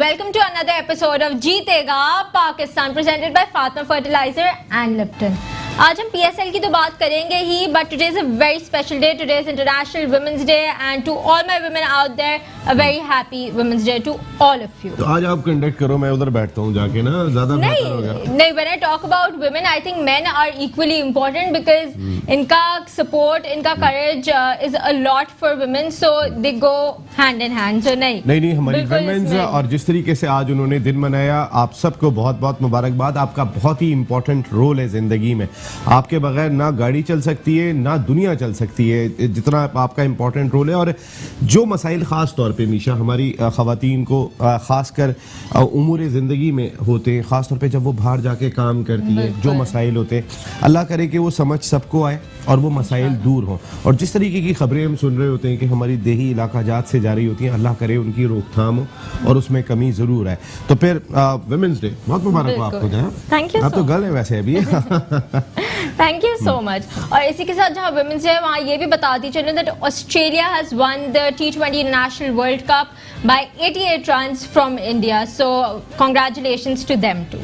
welcome to another episode of जीतेगा Pakistan presented by Fatma Fertilizer and Lipton. आज हम PSL की तो बात करेंगे ही, but today is a very special day. Today is International Women's Day, and to all my women out there, a very happy Women's Day to all of you. तो आज आप conduct करो, मैं उधर बैठता हूँ जाके ना, ज्यादा बेहतर होगा। नहीं, when I talk about women, I think men are equally important because इनका support, इनका courage is a lot for women, so they go hand in hand. So नहीं हमारी women's और जिस तरीके से आज उन्होंने दिन मनाया, आप सबको बहुत बहुत मुबारकबाद। आपका बहुत ही इम्पोर्टेंट रोल है जिंदगी में। आपके बगैर ना गाड़ी चल सकती है ना दुनिया चल सकती है, जितना आपका इम्पोर्टेंट रोल है। और जो मसाइल ख़ास तौर पे मीशा हमारी ख़वातीन को ख़ासकर उमूर ज़िंदगी में होते हैं, ख़ास तौर पे जब वो बाहर जाके काम करती है, जो मसाइल होते हैं, अल्लाह करे कि वो समझ सबको आए और वो मसाइल दूर हों। और जिस तरीके की खबरें हम सुन रहे होते हैं कि हमारी देही इलाका जात से जारी होती हैं, अल्लाह करे उनकी रोकथाम हो और उसमें कमी ज़रूर है। तो फिर वुमेन्स डे बहुत मुबारक हो आपको। Thank you. आप तो गर्ल है वैसे अभी। Thank you so much. और इसी के साथ जहाँ वुमेन्स डे है, वहाँ ये भी बताती चलो that Australia has won the T20 international world cup by 88 runs from India, so congratulations to them too.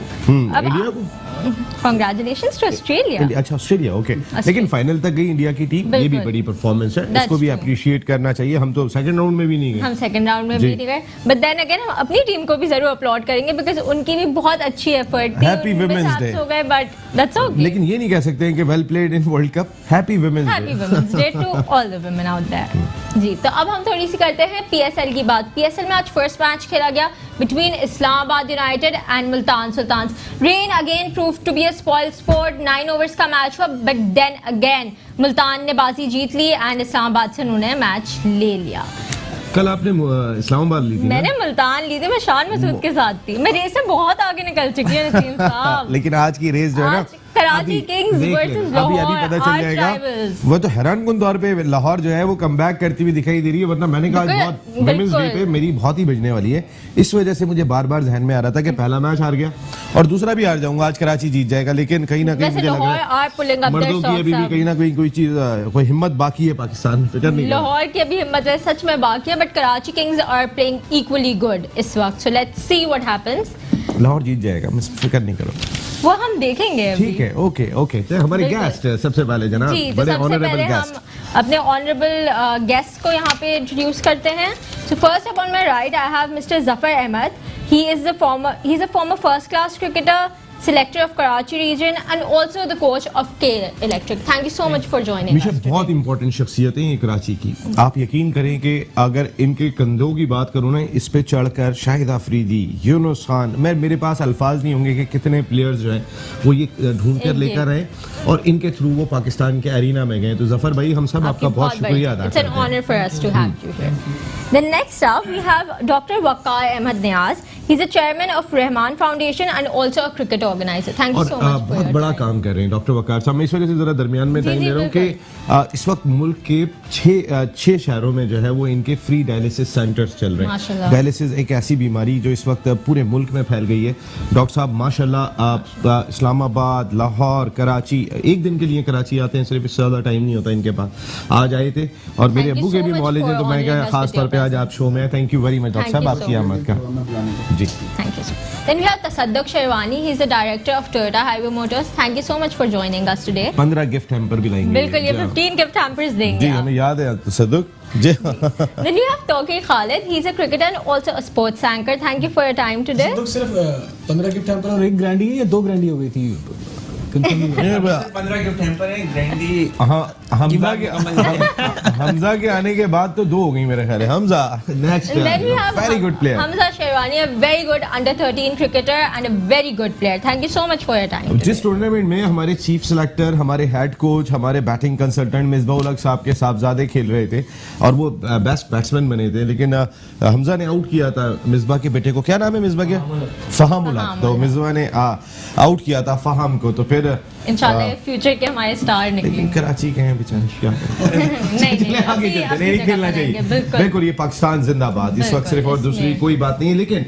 Congratulations to Australia. अच्छा ऑस्ट्रेलिया, ओके। लेकिन फाइनल तक गई इंडिया की टीम, ये भी बड़ी परफॉर्मेंस है, इसको भी अप्रिशिएट करना चाहिए। हम तो सेकंड राउंड में भी नहीं गए, हम सेकंड राउंड में भी नहीं गए, बट देन अगेन हम अपनी टीम को भी जरूर अपलॉड करेंगे बिकॉज़ उनकी भी बहुत अच्छी एफर्ट थी। हैप्पी वुमेन्स डे हो गए, बट दैट्स ओके। लेकिन ये नहीं कह सकते हैं कि well played in World Cup. Happy women's day to all the women out there. जी, तो अब हम थोड़ी सी करते हैं PSL की बात। PSL में आज फर्स्ट मैच खेला गया between Islamabad United and Multan Sultans. Rain again proved to be a spoiled sport. 9 overs का मैच हुआ, बट देन अगेन मुल्तान ने बाजी जीत ली एंड इस्लामाबाद से उन्होंने मैच ले लिया। कल आपने इस्लामाबाद ली थी? मैंने मुल्तान ली थी, मैं शान मसूद के साथ थी। मैं रेस से बहुत आगे निकल चुकी हूँ नसीम साहब। लेकिन आज की रेस जो है ना, कराची किंग्स वर्सेस लाहौर, अभी पता चल जाएगा। वो तो हैरानकुन तौर पे लाहौर जो है वो कमबैक करती हुई दिखाई दे रही है, वरना मैंने कहा बहुत वुमेन्स डे पे मेरी बहुत ही बजने वाली है। इस वजह से मुझे बार बार जहन में आ रहा था कि पहला मैच हार गया और दूसरा भी हार जाऊंगा, आज कराची जीत जाएगा। लेकिन कहीं ना कहीं मुझे लग रहा है मर्दों की अभी भी कहीं ना कहीं कोई चीज, कोई हिम्मत बाकी है पाकिस्तान में। फिक्र नहीं, लाहौर की अभी हिम्मत है सच में बाकी है, but Karachi Kings are playing equally good इस वक्त। So let's see what happens. Lahore जीत जाएगा, मैं फिक्र नहीं करो, वो हम देखेंगे अभी। ठीक है, ओके ओके। तो हमारे गेस्ट सबसे पहले जनाब, बड़े ऑनरेबल गेस्ट, हम अपने ऑनरेबल गेस्ट को यहाँ पे इंट्रोड्यूस करते हैं। So first up on my right I have mister Zafar Ahmed. He is a former first class cricketer, selector of Karachi region and also the coach of K Electric. Thank you so much for joining us today. बहुत important शख्सियतें हैं कराची की। आप यकीन करें कि अगर इनके कंधों की बात करूँ ना, इस पे चढ़कर शाहिद आफरीदी, यूनुस खान, मेरे पास अल्फाज नहीं होंगे कि कितने प्लेयर्स जो हैं वो ये ढूंढ कर लेकर आए और इनके थ्रू वो पाकिस्तान के अरीना में गए। तो जफर भाई, हम सब आपका बहुत शुक्रिया अदा करते हैं। It's an honor for us to have you here. Then next up we have Dr. Waqar Ahmed Niaz. He's a chairman of Rahman Foundation and also a cricket organizer. Thank you so much. बहुत बड़ा काम कर रहे हैं doctor वकार साहब। मैं इस वजह से जरा दरमियान में टाइम ले रहा हूँ कि इस वक्त मुल्क के 6 शहरों में जो है वो इनके फ्री डायलिसिस सेंटर्स चल रहे हैं। डायलिसिस एक ऐसी बीमारी जो इस वक्त पूरे मुल्क में फैल गई है। डॉक्टर साहब माशाल्लाह इस्लामाबाद, लाहौर, कराची, एक दिन के लिए कराची आते हैं, सिर्फ इससे ज़्यादा टाइम नहीं होता इनके पास। आज आए थे और मेरे अब्बू के भी मौलिद हैं, तो मैं क्या खास तौर पे आज आप शो में। Thank you very much doctor साहब, आपकी आमद का जी। Thank you. Then we have Tasadduq Sherwani. He is the director of Toyota Highway Motors. Thank you so much for joining us today. 15 gift hamper भी लाएंगे। बिल्कुल, ये 15 गिफ्ट हैम्पर्स देंगे। जी, हमें याद है तसद्दुक जी। Then you have Tawqir Khalid. He is a cricketer and also a sports anchor. Thank you for your time today. तसद्दुक सिर्फ 15 gift hamper और 1 ग्रैंडी है या 2 ग्रैंडी हो गई थी? 15 गिफ्ट हैम्पर है, ग्रैंडी। हमजा के आने के बाद तो 2 हो गई मेरे ख्याल है। Hamza next, very good player. Hamza Sherwani, a very good under-13 cricketer and a very good player. Thank you so much for your time. जिस टूर्नामेंट में हमारे चीफ सिलेक्टर, हमारे हेड कोच, हमारे बैटिंग कंसल्टेंट मिसबाह उल हक साहब के साहबजादे खेल रहे थे और वो बेस्ट बैट्समैन बने थे, लेकिन हमजा ने आउट किया था मिसबाह के बेटे को। क्या नाम है मिसबाह के? फहम उल हक। तो मिसबाह ने आउट किया था फहम को। तो फिर इंशाल्लाह फ्यूचर के हमारे स्टार निकले। कराची के हैं बेचारे, क्या नहीं खेलना चाहिए। बिल्कुल, ये पाकिस्तान जिंदाबाद इस वक्त सिर्फ, और दूसरी कोई बात नहीं है। लेकिन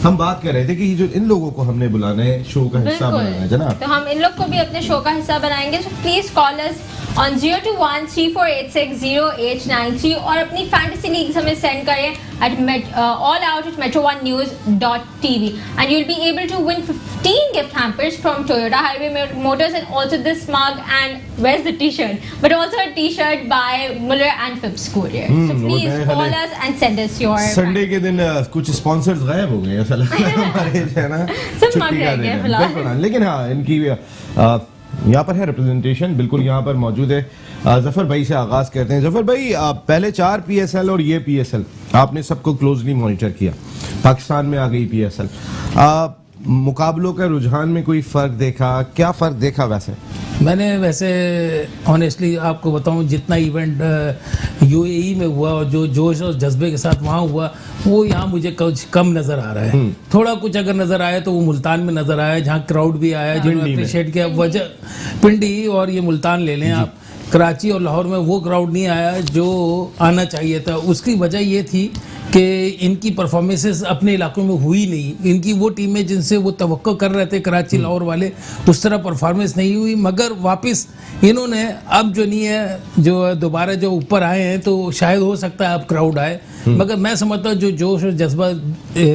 हम बात कर रहे थे कि जो इन लोगों को हमने बुलाना है, शो का हिस्सा बनाना है जनाब, तो हम इन लोग को भी अपने शो का हिस्सा बनाएंगे। सो प्लीज कॉल अस ऑन 0213486083 और अपनी फैंटेसी लीग्स हमें सेंड करें at allout@metro1news.tv and you'll be able to win 15 gift hampers from Toyota Highway Motors and also this mug and where's the t-shirt but also a t-shirt by Muller and Phipps Courier. So वो please नए call वाले- us and send us your Sunday के दिन कुछ sponsors गायब हो गए ऐसा लग रहा है हमारे जो है ना सब मग छुट्टी का रह दिन गए है। फिलहाल। बिल्कुल हाँ, लेकिन हाँ इनकी यहाँ पर है रिप्रेजेंटेशन बिल्कुल यहाँ पर मौजूद है। जफर भाई से आगाज करते हैं। जफर भाई पहले 4 PSL और ये PSL आपने सबको क्लोजली मॉनिटर किया, पाकिस्तान में आ गई PSL, मुकाबलों का रुझान में कोई फर्क देखा? क्या फर्क देखा? मैंने वैसे ऑनेस्टली आपको बताऊं, जितना इवेंट UAE में हुआ और जो जोश और जज्बे के साथ वहाँ हुआ वो यहाँ मुझे कुछ कम नज़र आ रहा है। थोड़ा कुछ अगर नज़र आया तो वो मुल्तान में नज़र आया, जहाँ क्राउड भी आया, जिन्होंने अप्रिशिएट किया। वजह पिंडी और ये मुल्तान ले लें आप, कराची और लाहौर में वो क्राउड नहीं आया जो आना चाहिए था। उसकी वजह ये थी कि इनकी परफॉर्मेंसेस अपने इलाकों में हुई नहीं। इनकी वो टीमें जिनसे वो तवक्को कर रहे थे कराची लाहौर वाले, उस तरह परफॉर्मेंस नहीं हुई। मगर वापस इन्होंने अब जो नहीं है, जो दोबारा जो ऊपर आए हैं तो शायद हो सकता है अब क्राउड आए। मगर मैं समझता हूँ जो जोश और जज्बा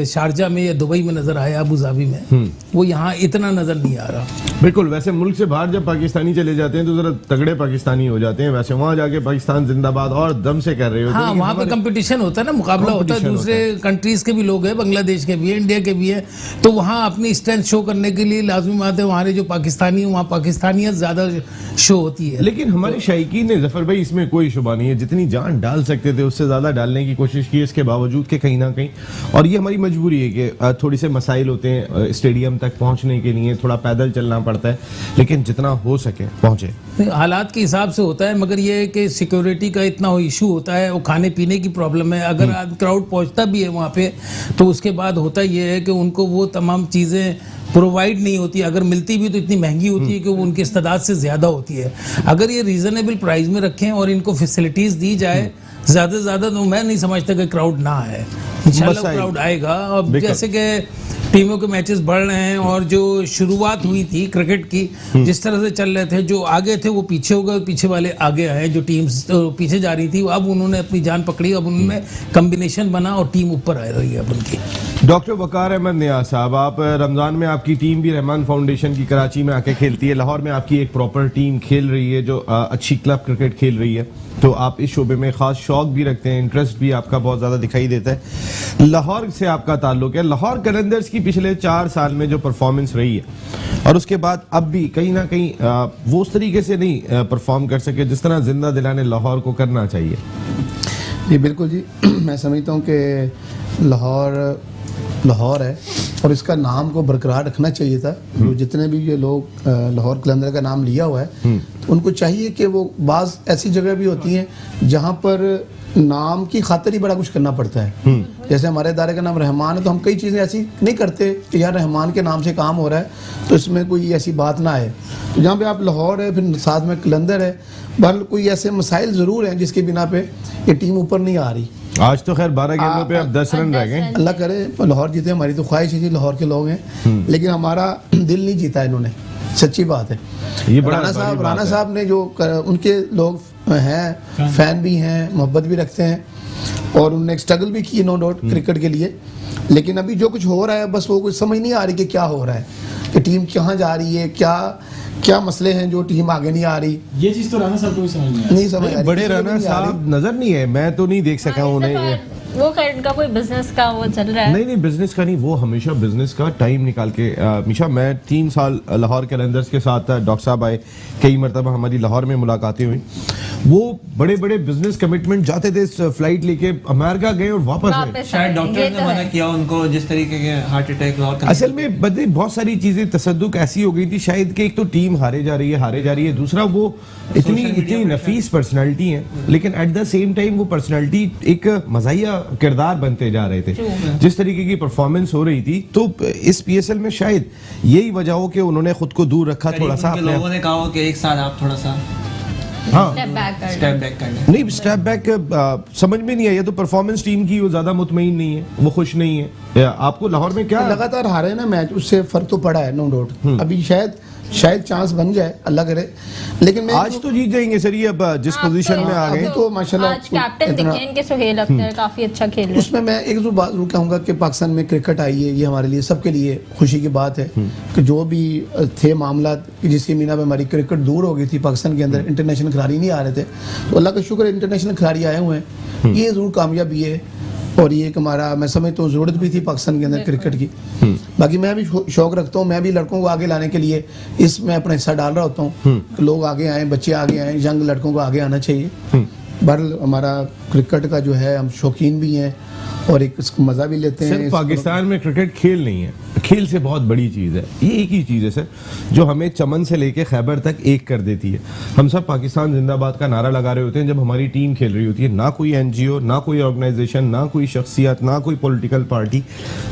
शारजा में या दुबई में नज़र आया, अबू धाबी में, वो यहाँ इतना नज़र नहीं आ रहा। बिल्कुल, वैसे मुल्क से बाहर जब पाकिस्तानी चले जाते हैं तो जरा तगड़े पाकिस्तानी हो जाते हैं। वैसे वहाँ जाके पाकिस्तान जिंदाबाद और दम से कर रहे होते हैं। हाँ, वहाँ पे कंपटीशन होता है ना, मुकाबला होता है, दूसरे कंट्रीज के भी लोग हैं, बांग्लादेश के भी हैं, इंडिया के भी हैं, तो वहाँ अपनी स्ट्रेंथ शो करने के लिए लाजमी बात है वहाँ जो पाकिस्तानी है वहाँ पाकिस्तानियत ज़्यादा शो होती है। लेकिन हमारे शायकीन ने जफर भाई इसमें कोई शुबा नहीं है, जितनी जान डाल सकते थे उससे ज़्यादा डालने की कोशिश की, इसके बावजूद कि कहीं ना कहीं, और ये हमारी मजबूरी है कि थोड़ी से मसाइल होते हैं स्टेडियम तक पहुँचने के लिए, थोड़ा पैदल चलना पड़ता है, लेकिन जितना हो सके पहुँचे। हालात के हिसाब से होता है, मगर ये है कि सिक्योरिटी का इतना इशू होता है, वो खाने पीने की प्रॉब्लम है। अगर क्राउड पहुंचता भी है वहाँ पे तो उसके बाद होता ये है कि उनको वो तमाम चीज़ें प्रोवाइड नहीं होती, अगर मिलती भी तो इतनी महंगी होती है कि वो उनकी इस्तेदाद से ज़्यादा होती है। अगर ये रीज़नेबल प्राइस में रखें और इनको फैसिलिटीज़ दी जाए ज़्यादा से ज़्यादा, तो मैं नहीं समझता कि क्राउड ना आए। इंशाल्लाह क्राउड आएगा। अब जैसे कि टीमों के मैचेस बढ़ रहे हैं और जो शुरुआत हुई थी क्रिकेट की, जिस तरह से चल रहे थे, जो आगे थे वो पीछे हो गए, पीछे वाले आगे आए। जो टीम्स पीछे जा रही थी अब उन्होंने अपनी जान पकड़ी, अब उन्होंने कम्बिनेशन बना और टीम ऊपर आ रही है अब उनकी। डॉक्टर वकार अहमद नियाज साहब, आप रमज़ान में आपकी टीम भी रहमान फाउंडेशन की कराची में आके खेलती है, लाहौर में आपकी एक प्रॉपर टीम खेल रही है जो अच्छी क्लब क्रिकेट खेल रही है, तो आप इस शोबे में ख़ास शौक भी रखते हैं, इंटरेस्ट भी आपका बहुत ज़्यादा दिखाई देता है। लाहौर से आपका ताल्लुक है, लाहौर कलंदर्स की पिछले 4 साल में जो परफॉर्मेंस रही है और उसके बाद अब भी कहीं ना कहीं वो उस तरीके से नहीं परफॉर्म कर सके जिस तरह जिंदा दिलाने लाहौर को करना चाहिए। जी बिल्कुल जी, मैं समझता हूँ कि लाहौर है और इसका नाम को बरकरार रखना चाहिए था। जो जितने भी ये लोग लाहौर कलंदर का नाम लिया हुआ है, तो उनको चाहिए कि वो बाज़ ऐसी जगह भी होती हैं जहाँ पर नाम की खातिर ही बड़ा कुछ करना पड़ता है। जैसे हमारे इदारे का नाम रहमान है, तो हम कई चीज़ें ऐसी नहीं करते कि यार रहमान के नाम से काम हो रहा है तो इसमें कोई ऐसी बात ना आए। तो जहाँ पे आप लाहौर है, फिर साथ में कलंदर है, बहरहाल कोई ऐसे मसाइल ज़रूर हैं जिसकी बिना पे ये टीम ऊपर नहीं आ रही। आज तो खैर 12 गेंदों पे अब 10 रन रह गए। अल्लाह करे लाहौर जीते, हमारी तो ख्वाहिश है जी, लाहौर के लोग हैं, लेकिन हमारा दिल नहीं जीता इन्होंने, सच्ची बात है। ये बड़ा राना साहब ने जो उनके लोग हैं, फैन भी हैं, मोहब्बत भी रखते हैं और उन्होंने स्ट्रगल भी की नो डाउट क्रिकेट के लिए, लेकिन अभी जो कुछ हो रहा है बस वो कुछ समझ नहीं आ रही कि क्या हो रहा है, कि टीम कहाँ जा रही है, क्या मसले हैं जो टीम आगे नहीं आ रही। ये चीज तो राणा साहब को भी समझ नहीं समझ आ रही। बड़े राणा साहब नजर नहीं है, मैं तो नहीं देख सका उन्हें। वो का कोई बिजनेस का वो चल रहा है। नहीं बिजनेस का नहीं, वो हमेशा बिजनेस का टाइम निकाल के मिशा, मैं 3 साल लाहौर कलंदर्स के साथ था, डॉक्टर साहब आए, कई मरतबा हमारी लाहौर में मुलाकातें हुई, वो बड़े बड़े बिजनेस कमिटमेंट जाते थे, फ्लाइट लेके अमेरिका गए और वापस आए। शायद डॉक्टर ने मना किया उनको, जिस तरीके के हार्ट अटैक लाहौर। असल में बदले बहुत सारी चीजें तसद्दुक ऐसी हो गई थी शायद कि एक तो टीम हारे जा रही है, दूसरा वो इतनी नफीस पर्सनालिटी है, लेकिन एट द सेम टाइम वो पर्सनालिटी एक मज़ाहिया किरदार बनते जा रहे थे। जिस तरीके की परफॉर्मेंस हो रही थी, तो इस PSL में शायद यही वजह हो कि उन्होंने खुद को दूर रखा थोड़ा सा। लोगों ने कहा कि एक साथ आप थोड़ा सा हाँ स्टेप बैक कर स्टेप बैक करना। नहीं, स्टेप बैक समझ में नहीं आया। तो परफॉर्मेंस टीम की वो ज्यादा मुतमईन नहीं है, वो खुश नहीं है। आपको लाहौर में क्या लगातार हारे ना मैच, उससे फर्क तो पड़ा है, नो डाउट। अभी शायद चांस बन जाए, अल्लाह करे। लेकिन मैं आज तो जीत जाएंगे सर, ये अब जिस पोजीशन में आ गए अभी तो माशाल्लाह आज कैप्टन दिखे इनके सुहेल अख्तर काफी अच्छा खेल रहे हैं। उसमें मैं एक जो बात जरूर कहूँगा कि पाकिस्तान में क्रिकेट आई है, ये हमारे लिए सबके लिए खुशी की बात है कि जो भी थे मामला जिसकी मीना में हमारी क्रिकेट दूर हो गई थी पाकिस्तान के अंदर, इंटरनेशनल खिलाड़ी नहीं आ रहे थे, तो अल्लाह का शुक्र है इंटरनेशनल खिलाड़ी आए हुए हैं, ये जरूर कामयाबी है। और ये एक हमारा, मैं समझता हूँ ज़रूरत भी थी पाकिस्तान के अंदर क्रिकेट की। बाकी मैं भी शौक रखता हूँ, मैं भी लड़कों को आगे लाने के लिए इसमें अपना हिस्सा डाल रहा होता हूँ, लोग आगे आए, बच्चे आगे आए, यंग लड़कों को आगे आना चाहिए। बहरहाल हमारा क्रिकेट का जो है, हम शौकीन भी हैं और एक इसको मजा भी लेते हैं। सिर्फ पाकिस्तान में क्रिकेट खेल नहीं है, खेल से बहुत बड़ी चीज़ है। ये एक ही चीज़ है सर जो हमें चमन से लेके खैबर तक एक कर देती है। हम सब पाकिस्तान जिंदाबाद का नारा लगा रहे होते हैं जब हमारी टीम खेल रही होती है। ना कोई एनजीओ, ना कोई ऑर्गेनाइजेशन, ना कोई शख्सियत, ना कोई पॉलिटिकल पार्टी,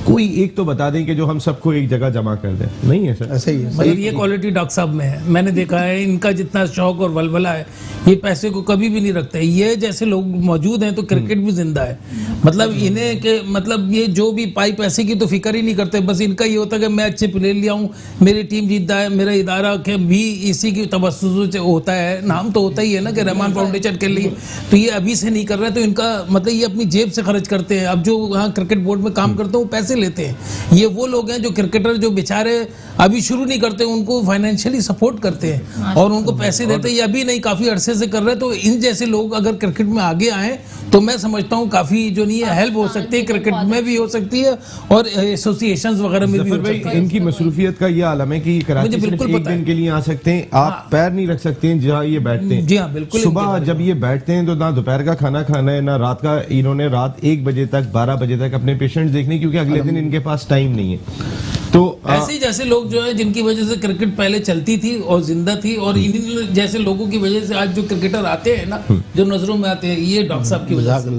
कोई एक तो बता दें कि जो हम सबको एक जगह जमा कर दे। नहीं है सर, ऐसे ही है। मतलब ये क्वालिटी डॉक्टर साहब में है। मैंने देखा है इनका जितना शौक और वलवला है, ये पैसे को कभी भी नहीं रखते। ये जैसे लोग मौजूद हैं तो क्रिकेट भी जिंदा है। मतलब इन्हें के मतलब ये जो भी पाई पैसे की तो फिक्र ही नहीं करते, बस इनका ये होता है कि मैं अच्छे प्लेयर लिया हूँ, मेरी टीम जीतता है, मेरा इदारा के भी इसी की तवज्जुह से होता है। नाम तो होता ही है ना कि रहमान फाउंडेशन के लिए, तो ये अभी से नहीं कर रहे, तो इनका मतलब ये अपनी जेब से खर्च करते हैं। अब जो वहाँ क्रिकेट बोर्ड में काम करते हैं वो पैसे लेते हैं। ये वो लोग हैं जो क्रिकेटर जो बेचारे अभी शुरू नहीं करते, उनको फाइनेंशियली सपोर्ट करते हैं और उनको पैसे देते हैं। ये अभी नहीं, काफी अरसे से कर रहे हैं। तो इन जैसे लोग अगर क्रिकेट में आगे आए तो मैं समझता हूँ काफी जो नहीं है हेल्प हो सकती है, क्रिकेट में भी हो सकती है और एसोसिएशंस वगैरह में भी हो सकती है। इनकी मसरूफियत का ये आलम है कि कराची सिर्फ बिल्कुल एक पता है। दिन के लिए आ सकते हैं, आप पैर नहीं रख सकते हैं जहाँ ये बैठते हैं। जी हाँ, बिल्कुल। सुबह जब ये बैठते हैं तो ना दोपहर का खाना खाना है, ना रात का। इन्होंने रात 1 बजे तक 12 बजे तक अपने पेशेंट्स देखने, क्योंकि अगले दिन इनके पास टाइम नहीं है। तो ऐसे ही जैसे लोग जो है जिनकी वजह से क्रिकेट पहले चलती थी और जिंदा थी, और इन्हीं जैसे लोगों की वजह से आज जो क्रिकेटर आते हैं ना, जो नजरों में आते हैं, ये डॉक्टर साहब की वजह से।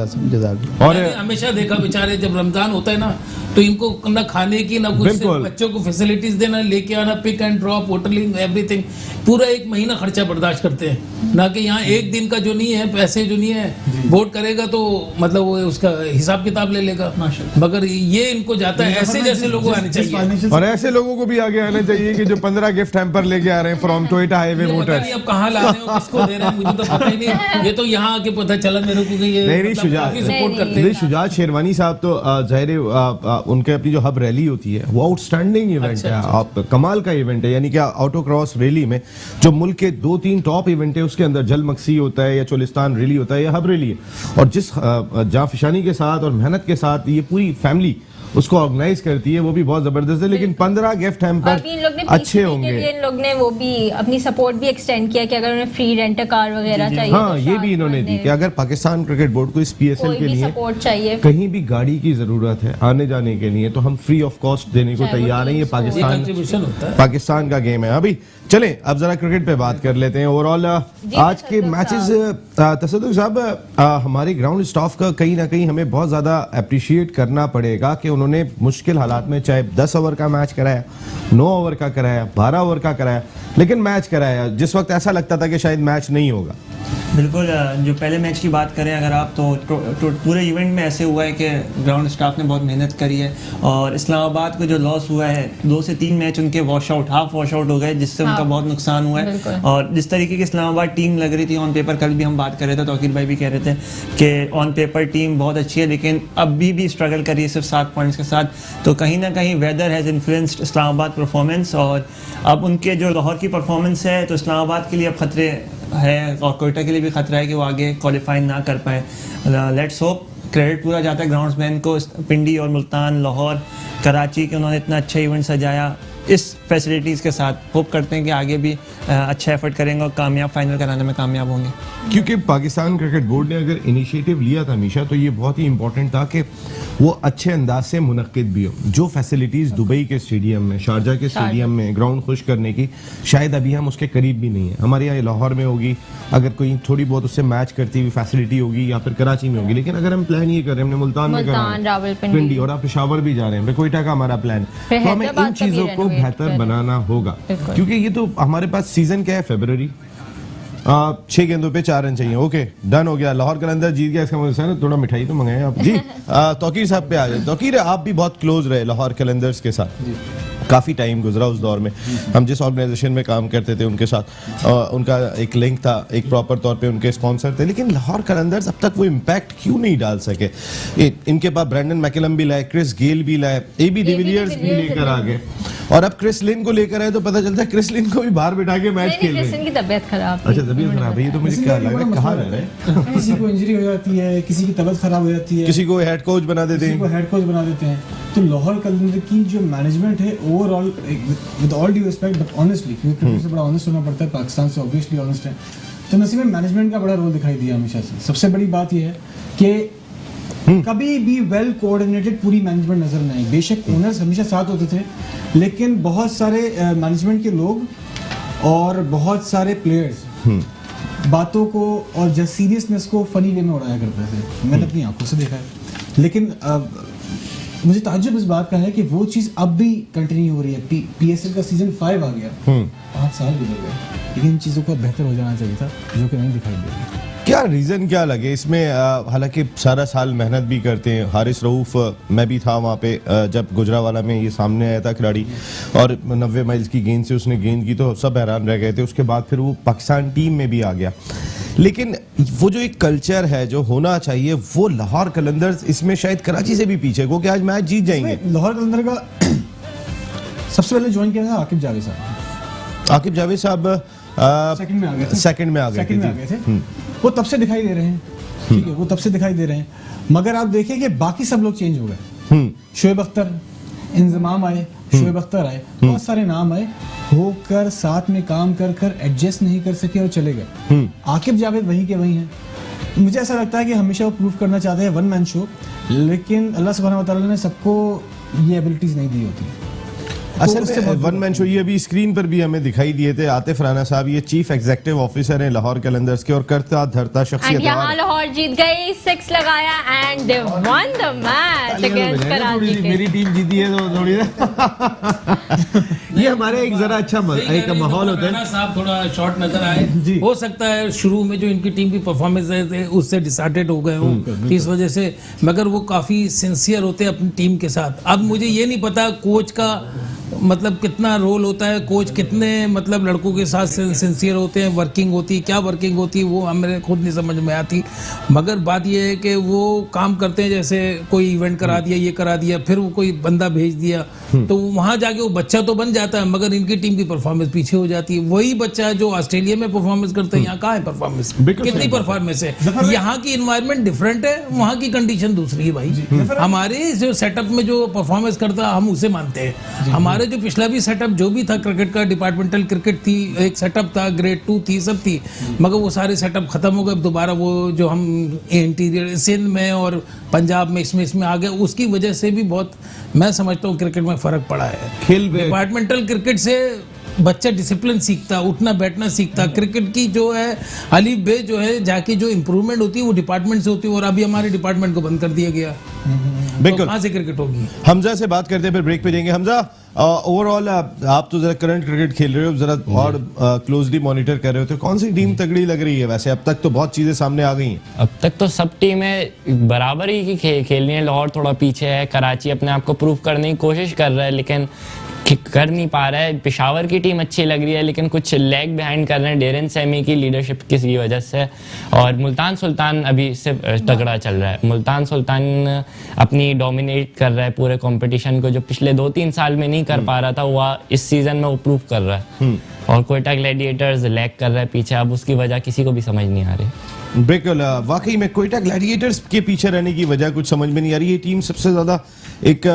और मैंने हमेशा देखा बेचारे जब रमजान होता है ना, तो इनको ना खाने की ना कुछ, बिल्कुल। बच्चों को फैसिलिटीज देना, लेके आना, pick and drop, hotelling, everything, पूरा 1 महीना खर्चा बर्दाश्त करते हैं। ना कि यहाँ एक दिन का जो नहीं है, पैसे जो नहीं है, वोट करेगा तो मतलब वो उसका हिसाब किताब ले लेगा, मगर ये इनको जाता है। ऐसे जैसे लोग आने चाहिए और ऐसे लोगों को भी आगे आना चाहिए कि जो 15 गिफ्ट हैम्पर लेके आ रहे हैं फ्रॉम टोयोटा हाईवे पता मोटर्स। नहीं अब कहाँ ला रहे हो, किसको दे रहे हैं, मुझे तो पता ही नहीं। ये तो यहाँ आके पता चला मेरे को कि ये नहीं, मतलब शुजात काफी सपोर्ट करते नहीं, हैं। शुजात शेरवानी साहब तो जाहिर उनके अपनी जो हब रैली होती है वो आउटस्टैंडिंग इवेंट है। आप कमाल का इवेंट है, यानी कि ऑटो क्रॉस रैली में जो मुल्क के 2-3 टॉप इवेंट है उसके अंदर जल मक्सी होता है या चोलिस्तान रैली होता है या हब रैली है। और जिस जाफिशानी के साथ और मेहनत के साथ ये पूरी फैमिली उसको ऑर्गेनाइज करती है, वो भी बहुत जबरदस्त है। लेकिन 15 गिफ्ट हैम्पर अच्छे होंगे। इन लोग ने वो भी अपनी सपोर्ट भी एक्सटेंड किया कि अगर उन्हें फ्री रेंट कार वगैरह चाहिए, हाँ, तो ये भी इन्होंने दी कि अगर पाकिस्तान क्रिकेट बोर्ड को इस पीएसएल कोई के भी लिए सपोर्ट चाहिए, कहीं भी गाड़ी की जरूरत है आने जाने के लिए, तो हम फ्री ऑफ कॉस्ट देने को तैयार हैं। ये ये पाकिस्तान कंट्रीब्यूशन होता है। पाकिस्तान का गेम है। अभी चलें अब जरा क्रिकेट पे बात कर लेते हैं। ओवरऑल आज के मैचेस, तसद्दुक साहब, हमारे ग्राउंड स्टाफ का कहीं ना कहीं हमें बहुत ज्यादा अप्रिशिएट करना पड़ेगा कि उन्होंने मुश्किल हालात में चाहे 10 ओवर का मैच कराया, 9 ओवर का कराया, 12 ओवर का कराया, लेकिन मैच कराया जिस वक्त ऐसा लगता था कि शायद मैच नहीं होगा। बिल्कुल। जो पहले मैच की बात करें अगर आप, तो पूरे इवेंट में ऐसे हुआ है कि ग्राउंड स्टाफ ने बहुत मेहनत करी है। और इस्लामाबाद को जो लॉस हुआ है, 2 से 3 मैच उनके हाफ वॉश आउट हो गए, जिससे उनका बहुत नुकसान हुआ है। और जिस तरीके की इस्लामाबाद टीम लग रही थी ऑन पेपर, कल भी हम बात कर रहे थे, तौकीर भाई भी कह रहे थे कि ऑन पेपर टीम बहुत अच्छी है, लेकिन अभी भी स्ट्रगल करी है सिर्फ 7 पॉइंट्स के साथ। तो कहीं ना कहीं weather has influenced Islamabad performance, और अब उनके जो लाहौर की परफॉर्मेंस है तो इस्लामाबाद के लिए अब खतरे है और कोयटा के लिए भी खतरा है कि वो आगे क्वालिफाई ना कर पाए। Let's hope. क्रेडिट पूरा जाता है ग्राउंड्समैन को, पिंडी और मुल्तान, लाहौर, कराची के, उन्होंने इतना अच्छा इवेंट सजाया इस फैसिलिटीज़ के साथ। होप करते हैं कि आगे भी अच्छा एफर्ट करेंगे और कामयाब फाइनल कराने में कामयाब होंगे। क्योंकि पाकिस्तान क्रिकेट बोर्ड ने अगर इनिशिएटिव लिया था हमेशा, तो ये बहुत ही इंपॉर्टेंट था कि वो अच्छे अंदाज से मुनक्किद भी हो। जो फैसिलिटीज़ दुबई के स्टेडियम में, शारजा के स्टेडियम में ग्राउंड खुश करने की, शायद अभी हम उसके करीब भी नहीं है। हमारे यहाँ लाहौर में होगी, अगर कोई थोड़ी बहुत उससे मैच करती हुई फैसिलिटी होगी, या फिर कराची में होगी। लेकिन अगर हम प्लान ये कर रहे हैं, हमने मुल्तान में करा, पिंडी और आप पेशावर भी जा रहे हैं, कोयटा का हमारा प्लान, तो हमें इन चीज़ों को बेहतर बनाना होगा। क्योंकि ये तो हमारे पास सीजन क्या है, फरवरी 6 गेंदों पे 4 रन चाहिए। ओके, डन हो गया, लाहौर कलंदर जीत गया। इसका मतलब है ना, थोड़ा मिठाई तो मंगाए आप जी। तौकीर साहब पे आ जाए। तौकीर, आप भी बहुत क्लोज रहे लाहौर कलंदर्स के साथ, काफ़ी टाइम गुजरा उस दौर में। हम जिस ऑर्गेनाइजेशन में काम करते थे उनके साथ उनका एक लिंक था, एक प्रॉपर तौर पे उनके स्पॉन्सर थे। लेकिन लाहौर कलंदर्स अब तक वो इम्पैक्ट क्यों नहीं डाल सके? इनके पास ब्रैंडन मैकलम भी लाए, क्रिस गेल भी लाए, एबी डिविलियर्स भी लेकर आ गए, और अब क्रिस लिन को लेकर आए तो पता चलता है क्रिस लिन को भी बाहर बिठा के मैच खेल रहे हैं। की तबीयत खराब थी। अच्छा, तबीयत खराब है, ये तो मुझे क्या लग रहा है, कहाँ रह रहे हैं? किसी को इंजरी हो जाती है, किसी की तबीयत खराब हो जाती है, किसी को हेड कोच बना देते किसी को हैं। हेड कोच बना देते हैं। तो लाहौर कलंदर की जो मैनेजमेंट है overall, with all due respect but honestly, क्योंकि क्रिकेट से बड़ा ऑनेस्ट होना पड़ता है, पाकिस्तान से ऑब्वियसली ऑनेस्ट है, तो नसीब में मैनेजमेंट का बड़ा रोल दिखाई दिया हमेशा से। सबसे बड़ी बात यह है कि कभी भी वेल कोऑर्डिनेटेड पूरी मैनेजमेंट नजर नहीं आई। बेशक ओनर्स हमेशा साथ होते थे, लेकिन बहुत सारे मैनेजमेंट के लोग और बहुत सारे प्लेयर्स बातों को और जस्ट सीरियसनेस को फनी वे में उड़ाया करते थे। मैंने अपनी आंखों से देखा है। लेकिन मुझे ताज्जुब इस बात का है कि वो चीज़ अब भी कंटिन्यू हो रही है। पीएसएल का सीजन 5 आ गया, 5 साल गुजर गए, लेकिन इन चीज़ों को बेहतर हो जाना चाहिए था, जो कि नहीं दिखाई दे रही। क्या रीज़न क्या लगे इसमें? हालांकि सारा साल मेहनत भी करते हैं। हारिस रऊफ, मैं भी था वहाँ पे जब गुजरावाला में ये सामने आया था खिलाड़ी, और 90 माइल्स की गेंद से उसने गेंद की तो सब हैरान रह गए थे। उसके बाद फिर वो पाकिस्तान टीम में भी आ गया। लेकिन वो जो एक कल्चर है जो होना चाहिए, वो लाहौर कलंदर्स इसमें शायद कराची से भी पीछे को, कि आज मैच जीत जाएंगे। लाहौर कलंदर का सबसे पहले ज्वाइन किया था आकिब जावेद साहब। आकिब जावेद साहब सेकंड में आ गए थे। सेकंड में आ गए थे। वो तब से दिखाई दे रहे हैं, ठीक है, वो तब से दिखाई दे रहे हैं। मगर आप देखिए कि बाकी सब लोग चेंज हो गए। शोएब अख्तर, इंजमाम आए, शोएब अख्तर आए, बहुत सारे नाम आए, होकर साथ में काम कर कर एडजस्ट नहीं कर सके और चले गए। आकिब जावेद वहीं के वहीं हैं। मुझे ऐसा लगता है कि हमेशा वो प्रूव करना चाहते हैं वन मैन शो, लेकिन अल्लाह सुब्हानहू व तआला ने सबको ये एबिलिटीज नहीं दी होती। असल में वन मैन शो, ये अभी स्क्रीन पर भी हमें दिखाई दिए थे। आतिफ राना साहब ये चीफ एग्जीक्यूटिव ऑफिसर हैं लाहौर कलंदर्स के, और करता धरता शख्सियत। यहाँ लाहौर जीत गई, 6 लगाया and they one the match against Karachi के। मेरी टीम जीती है तो थोड़ी ये हमारे एक जरा अच्छा एक माहौल होता है। राना साहब थोड़ा शॉर्ट नजर आए, हो सकता है शुरू में जो इनकी टीम की परफॉर्मेंस थे उससे डिसहार्टेड हो गए हों इस वजह से, मगर वो काफी सिंसियर होते हैं अपनी टीम के साथ। अब मुझे ये नहीं पता कोच का मतलब कितना रोल होता है, कोच कितने मतलब लड़कों के साथ सिंसियर होते हैं, वर्किंग होती है, क्या वर्किंग होती है वो हमें खुद नहीं समझ में आती। मगर बात ये है कि वो काम करते हैं, जैसे कोई इवेंट करा दिया, ये करा दिया, फिर वो कोई बंदा भेज दिया, तो वहां जाके वो बच्चा तो बन जाता है, मगर इनकी टीम की परफॉर्मेंस पीछे हो जाती है। वही बच्चा जो ऑस्ट्रेलिया में परफॉर्मेंस करता है, यहाँ कहाँ है परफॉर्मेंस, कितनी परफॉर्मेंस है? यहाँ की इन्वायरमेंट डिफरेंट है, वहाँ की कंडीशन दूसरी है भाई। हमारे जो सेटअप में जो परफॉर्मेंस करता हम उसे मानते हैं। हमारे जो पिछला भी सेटअप जो भी था क्रिकेट का, डिपार्टमेंटल क्रिकेट थी, एक सेटअप था, ग्रेड 2 थी, सब थी, मगर वो सारे सेटअप खत्म हो गए। दोबारा वो जो हम इंटीरियर सिंध में और पंजाब में इसमें आ गए, उसकी वजह से भी बहुत मैं समझता हूँ क्रिकेट में फर्क पड़ा है। खेल डिपार्टमेंटल क्रिकेट से बच्चा डिसिप्लिन सीखता, उठना बैठना सीखता। क्रिकेट की जो है अलीफ बे जो है जाके जो इम्प्रूवमेंट होती है वो डिपार्टमेंट से होती है, और अभी हमारे डिपार्टमेंट को बंद कर दिया गया। बिल्कुल, तो कहाँ से क्रिकेट होगी? हमजा से बात करते हैं, फिर ब्रेक पे जाएंगे। हमजा, ओवरऑल आप तो जरा करंट क्रिकेट खेल रहे हो, जरा और क्लोजली मॉनिटर कर रहे हो, तो कौन सी टीम तगड़ी लग रही है? वैसे अब तक तो बहुत चीजें सामने आ गई हैं। अब तक तो सब टीमें बराबर ही की खेल रही हैं। लाहौर थोड़ा पीछे है, कराची अपने आप को प्रूव करने की कोशिश कर रहा है लेकिन कर नहीं पा रहा है। पेशावर की टीम अच्छी लग रही है लेकिन कुछ लैग बिहाइंड कर रहे हैं डेरन सैमी की लीडरशिप की वजह से। और मुल्तान सुल्तान अभी से तगड़ा चल रहा है। मुल्तान सुल्तान अपनी डोमिनेट कर रहा है पूरे कंपटीशन को, जो पिछले 2-3 साल में नहीं कर पा रहा था वो इस सीजन में वो प्रूव कर रहा है। और कोयटा ग्लैडिएटर्स लैग कर रहा है पीछे, अब उसकी वजह किसी को भी समझ नहीं आ रही। बिल्कुल, वाकई में कोयटा ग्लैडिएटर्स के पीछे रहने की वजह कुछ समझ में नहीं आ रही। ये टीम सबसे ज्यादा एक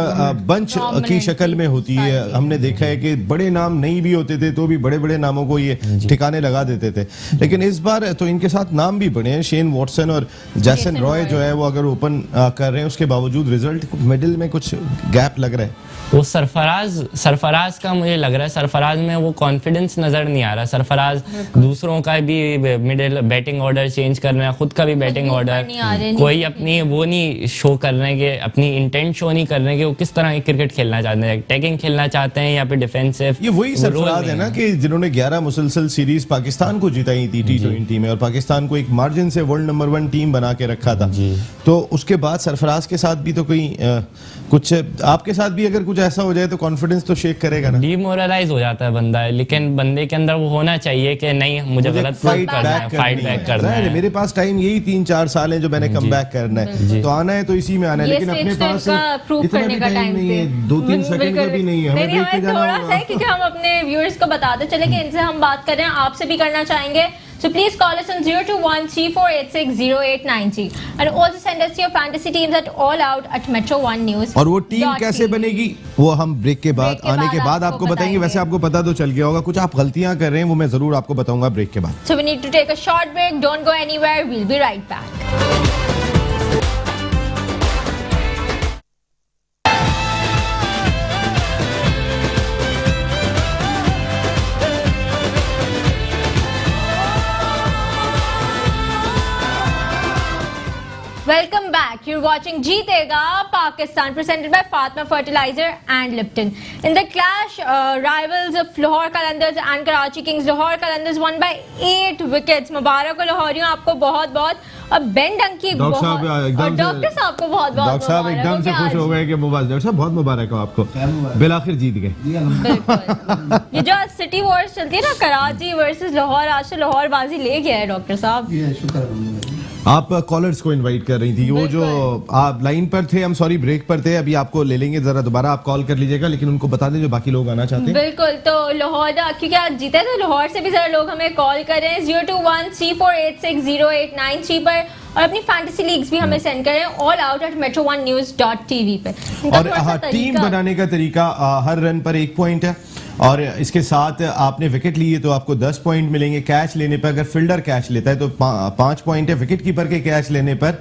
बंच की शक्ल में होती है। हमने देखा है कि बड़े नाम नहीं भी होते थे तो भी बड़े बड़े नामों को ये ठिकाने लगा देते थे, लेकिन इस बार तो इनके साथ नाम भी बड़े हैं। शेन वॉटसन और जैसन रॉय जो है वो अगर ओपन कर रहे हैं, उसके बावजूद रिजल्ट मिडिल में कुछ गैप लग रहा है। वो सरफराज का मुझे लग रहा है, सरफराज में वो कॉन्फिडेंस नजर नहीं आ रहा। सरफराज दूसरों का भी मिडिल बैटिंग ऑर्डर चेंज कर रहे हैं, खुद का भी बैटिंग ऊपर ऑर्डर, नहीं आ रहे, कोई अपनी वो नहीं शो कर रहे हैं कि अपनी इंटेंट शो नहीं कर रहे हैं कि वो किस तरह की क्रिकेट खेलना चाहते हैं, अटैकिंग खेलना चाहते हैं या फिर डिफेंसिव। ये वही सरफराज है ना कि जिन्होंने 11 मुसलसल सीरीज पाकिस्तान को जिताई थी T20 में और पाकिस्तान को एक मार्जिन से वर्ल्ड नंबर 1 टीम बना के रखा था। तो उसके बाद सरफराज के साथ भी तो कोई कुछ आपके साथ भी अगर कुछ ऐसा हो जाए तो कॉन्फिडेंस तो शेक करेगा ना, डिमोरलाइज हो जाता है बंदा, लेकिन बंदे के अंदर वो होना चाहिए कि नहीं मुझे गलत फाइट करना है, फाइट बैक करना है। मेरे पास टाइम यही 3-4 साल है जो मैंने कम बैक करना है, तो आना है तो इसी में आना है, ये लेकिन अपने stage तो पास इनका prove इतना करने भी का टाइम time नहीं पे। है, 2-3 सेकंड का भी नहीं है, हमें देख के जाना थोड़ा सा है होगा। क्योंकि हम अपने व्यूअर्स को बताते चले कि इनसे हम बात कर रहे हैं, आपसे भी करना चाहेंगे। So please call us on 02134860893 and also send us your fantasy teams at allout@metro1news. और वो टीम कैसे बनेगी वो हम ब्रेक के बाद ब्रेक के आने बाद के बाद आपको आपको बताएंगे। बताएंगे। वैसे आपको पता तो चल गया होगा, कुछ आप गलतियां कर रहे हैं वो मैं जरूर आपको बताऊंगा ब्रेक के बाद। So we need to take a short break. Don't go anywhere. We'll be right back. Welcome back. You're watching Jeetega Pakistan, presented by Fatma Fertilizer and Lipton. In the clash, rivals of Lahore Qalandars and Karachi Kings, Lahore Qalandars won by 8 wickets. मुबारक हो लाहौरियों, आपको बहुत-बहुत। और Ben Dunki doctor बहुत साहब और एकदम doctor साहब को बहुत-बहुत डॉक्टर साहब मुबारक एकदम हो से कि खुश आज- हो गए कि मुबारक डॉक्टर साहब बहुत मुबारक हो आपको, बिलाखिर जीत गए। बिल्कुल। ये जो आज सिटी वॉर्स चलती है ना, कराची वर्सेस लाहौर, आज तो लाहौर बाजी ले गया है डॉक्टर साहब। ये शुक्र आप कॉलर्स को इनवाइट कर रही थी, वो जो आप लाइन पर थे, हम सॉरी ब्रेक पर थे, अभी आपको ले लेंगे, जरा दोबारा आप कॉल कर लीजिएगा, लेकिन उनको बता दें जो बाकी लोग आना चाहते हैं। बिल्कुल, तो लाहौर क्योंकि आज जीते तो लाहौर से भी जरा लोग हमें कॉल करें 02134860893 पर और अपनी फैंटेसी लीग्स भी हमें सेंड करें allout@metro1news.tv पे। इनका और थोड़ा सा हाँ, टीम तरीका- बनाने का तरीका हर रन पर 1 पॉइंट है और इसके साथ आपने विकेट लिए तो आपको 10 पॉइंट मिलेंगे। कैच लेने पर अगर फील्डर कैच लेता है तो 5 पॉइंट है, विकेट कीपर के कैच लेने पर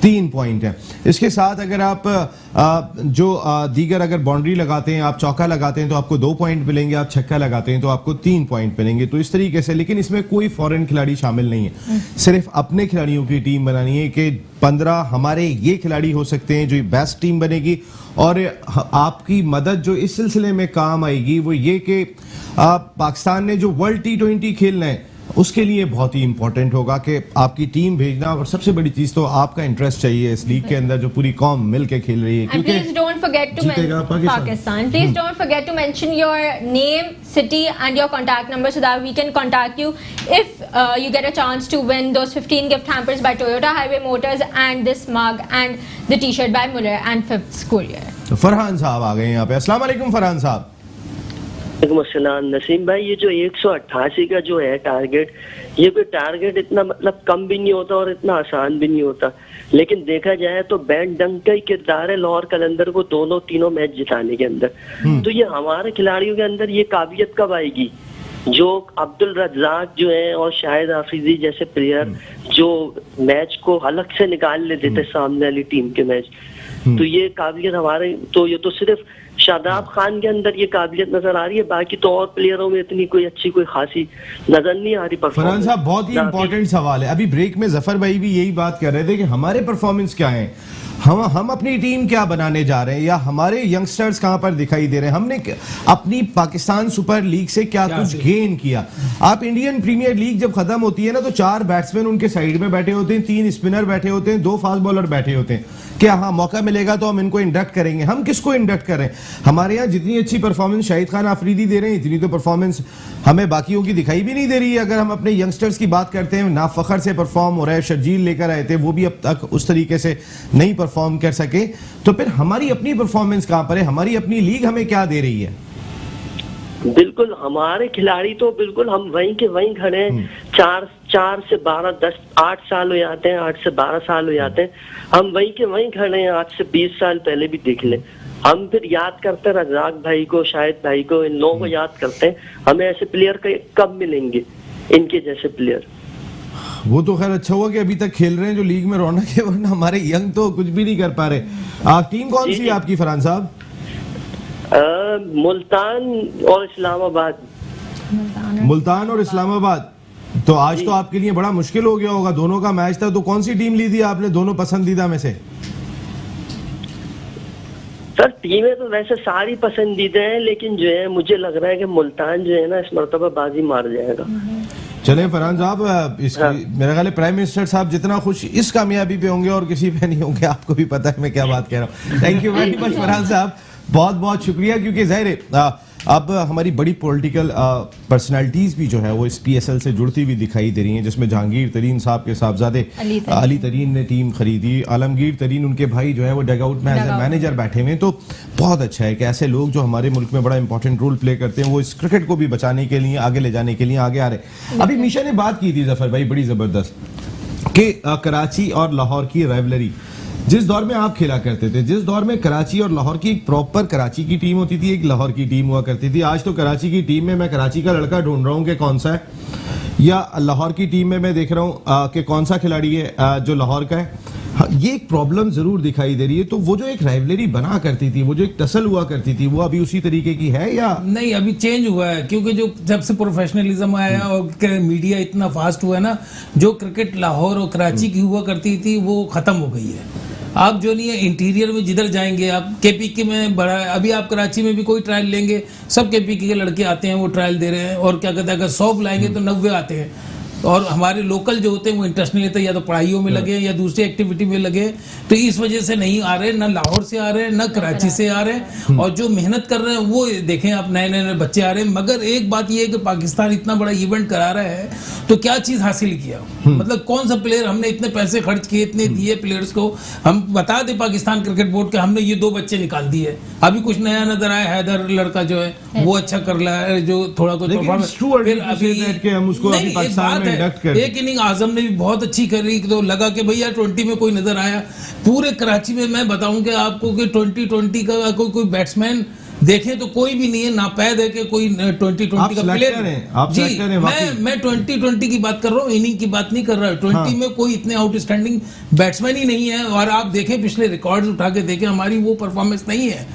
3 पॉइंट है। इसके साथ अगर आप दीगर अगर बाउंड्री लगाते हैं, आप चौका लगाते हैं तो आपको 2 पॉइंट मिलेंगे, आप छक्का लगाते हैं तो आपको 3 पॉइंट मिलेंगे। तो इस तरीके से, लेकिन इसमें कोई फॉरेन खिलाड़ी शामिल नहीं है, सिर्फ अपने खिलाड़ियों की टीम बनानी है कि 15 हमारे ये खिलाड़ी हो सकते हैं जो बेस्ट टीम बनेगी। और आपकी मदद जो इस सिलसिले में काम आएगी वो ये कि पाकिस्तान ने जो वर्ल्ड T20 खेलना है उसके लिए बहुत ही इंपॉर्टेंट होगा कि आपकी टीम भेजना, और सबसे बड़ी चीज तो आपका इंटरेस्ट चाहिए इस लीग के अंदर जो पूरी कौम मिलके खेल रही है। And please don't forget to जीतेगा Pakistan. Please don't forget to mention your name, city, and your contact number so that we can contact you if you get a chance to win those 15 gift hampers by Toyota Highway Motors and this mug and the T-shirt by Muller and Fifth Courier. तो फरहान साहब आ गए यहाँ पे। अस्सलाम वालेकुम फरहान साहब। वालेकुम नसीम भाई, ये जो 188 का जो है टारगेट, ये कोई टारगेट इतना मतलब कम भी नहीं होता और इतना आसान भी नहीं होता, लेकिन देखा जाए तो बैन डंक का ही किरदार है लाहौर कलंदर को तीनों मैच जिताने के अंदर। तो ये हमारे खिलाड़ियों के अंदर ये काबिलियत कब आएगी जो अब्दुल रज्जाक जो है और शाहिद हाफिजी जैसे प्लेयर जो मैच को अलग से निकाल लेते थे सामने वाली टीम के मैच। तो ये काबिलियत हमारे, तो ये तो सिर्फ शादाब खान के अंदर ये काबिलियत नजर आ रही है, बाकी तो और प्लेयरों में इतनी कोई अच्छी कोई खासी नजर नहीं आ रही। फरहान साहब बहुत ही इंपॉर्टेंट सवाल है, अभी ब्रेक में जफर भाई भी यही बात कर रहे थे कि हमारे परफॉर्मेंस क्या है, हम अपनी टीम क्या बनाने जा रहे हैं या हमारे यंगस्टर्स कहां पर दिखाई दे रहे हैं, हमने अपनी पाकिस्तान सुपर लीग से क्या कुछ गेन किया। आप इंडियन प्रीमियर लीग जब खत्म होती है ना तो 4 बैट्समैन उनके साइड में बैठे होते हैं, 3 स्पिनर बैठे होते हैं, 2 फास्ट बॉलर बैठे होते हैं। क्या हाँ मौका मिलेगा तो हम इनको इंडक्ट करेंगे। हम किसको इंडक्ट कर रहे हैं? हमारे यहाँ जितनी अच्छी परफॉर्मेंस शाहिद खान आफरीदी दे रहे हैं इतनी तो परफॉर्मेंस हमें बाकियों की दिखाई भी नहीं दे रही है। अगर हम अपने यंगस्टर्स की बात करते हैं, ना फखर से परफॉर्म हो रहा है, शर्जील लेकर आए थे वो भी अब तक उस तरीके से नहीं परफॉर्म कर सके, तो फिर हमारी अपनी परफॉर्मेंस कहां पर है? हमारी अपनी लीग हमें क्या दे रही है? बिल्कुल हमारे खिलाड़ी तो बिल्कुल हम वहीं के वहीं खड़े हैं। 4 से 12 10 8 साल हो जाते हैं, 8 से 12 साल हो जाते हैं, हम वहीं के वहीं खड़े हैं। आज से 20 साल पहले भी देख लें, हम फिर याद करते हैं रज़ाक भाई को, शाहिद भाई को, इन लोगों को याद करते हैं। हमें ऐसे प्लेयर कब मिलेंगे, इनके जैसे प्लेयर? वो तो खैर अच्छा हुआ कि अभी तक खेल रहे हैं जो लीग में रौनक है, वरना हमारे यंग तो कुछ भी नहीं कर पा रहे। टीम कौन सी है आपकी फरहान साहब? मुल्तान और इस्लामाबाद। मुल्तान और इस्लामाबाद। तो आज तो आपके लिए बड़ा मुश्किल हो गया होगा, दोनों का मैच था, तो कौन सी टीम ली थी आपने दोनों पसंदीदा में से? सर टीमें तो वैसे सारी पसंदीदा हैं, लेकिन जो है मुझे लग रहा है कि मुल्तान जो है ना इस मरतबा बाजी मार जाएगा। चले फरहान साहब, मेरा ख्याल है प्राइम मिनिस्टर साहब जितना खुश इस कामयाबी पे होंगे और किसी पे नहीं होंगे, आपको भी पता है मैं क्या बात कह रहा हूँ। Thank you very much Farhan साहब, बहुत बहुत शुक्रिया, क्योंकि जाहिर है अब हमारी बड़ी पॉलिटिकल पर्सनालिटीज भी जो है वो इस पीएसएल से जुड़ती हुई दिखाई दे रही हैं, जिसमें जहांगीर तरीन साहब के साहबजादे अली तरीन ने टीम खरीदी, आलमगीर तरीन उनके भाई जो है वो डगआउट में एज ए मैनेजर बैठे हुए हैं। तो बहुत अच्छा है कि ऐसे लोग जो हमारे मुल्क में बड़ा इंपॉर्टेंट रोल प्ले करते हैं वो इस क्रिकेट को भी बचाने के लिए, आगे ले जाने के लिए आगे आ रहे। अभी मीशा ने बात की थी जफर भाई बड़ी जबरदस्त कि कराची और लाहौर की राइवलरी जिस दौर में आप खेला करते थे, जिस दौर में कराची और लाहौर की एक प्रॉपर कराची की टीम होती थी, एक लाहौर की टीम हुआ करती थी। आज तो कराची की टीम में मैं कराची का लड़का ढूंढ रहा हूँ कि कौन सा है, या लाहौर की टीम में मैं देख रहा हूँ कि कौन सा खिलाड़ी है जो लाहौर का है। ये एक प्रॉब्लम जरूर दिखाई दे रही है। तो वो जो एक राइवलरी बना करती थी, वो जो एक टसल हुआ करती थी, वो अभी उसी तरीके की है या नहीं? अभी चेंज हुआ है, क्योंकि जो जब से प्रोफेशनलिज्म आया और मीडिया इतना फास्ट हुआ है ना, जो क्रिकेट लाहौर और कराची की हुआ करती थी वो खत्म हो गई है। आप जो नहीं है इंटीरियर में जिधर जाएंगे, आप केपीके में बड़ा, अभी आप कराची में भी कोई ट्रायल लेंगे, सब केपीके के लड़के आते हैं, वो ट्रायल दे रहे हैं, और क्या कहते हैं अगर 100 लाएंगे तो 90 आते हैं। और हमारे लोकल जो होते हैं वो इंटरेस्ट नहीं लेते, या तो पढ़ाइयों में लगे या दूसरी एक्टिविटी में लगे, तो इस वजह से नहीं आ रहे, ना लाहौर से आ रहे हैं ना कराची से आ रहे हैं। और जो मेहनत कर रहे हैं वो देखें आप, नए नए बच्चे आ रहे हैं। मगर एक बात ये है कि पाकिस्तान इतना बड़ा इवेंट करा रहा है तो क्या चीज़ हासिल किया, मतलब कौन सा प्लेयर हमने इतने पैसे खर्च किए, इतने दिए प्लेयर्स को, हम बता दें पाकिस्तान क्रिकेट बोर्ड के हमने ये 2 बच्चे निकाल दिए। अभी कुछ नया नजर आया, हैदर लड़का जो है वो अच्छा कर रहा है, जो थोड़ा कुछ एक इनिंग आजम ने भी बहुत अच्छी करी, तो लगा कि भैया 20 में कोई नजर आया। पूरे कराची में मैं बताऊं कि आपको कि 2020 का कोई बैट्समैन देखें तो कोई भी नहीं है, नापैद है कि कोई 2020 का प्लेयर जी। मैं 2020 की बात कर रहा हूँ, इनिंग की बात नहीं कर रहा हूँ। 20 में कोई इतने आउटस्टैंडिंग बैट्समैन ही नहीं है। और आप देखें पिछले रिकॉर्ड्स उठा के देखें, हमारी वो परफॉर्मेंस नहीं है।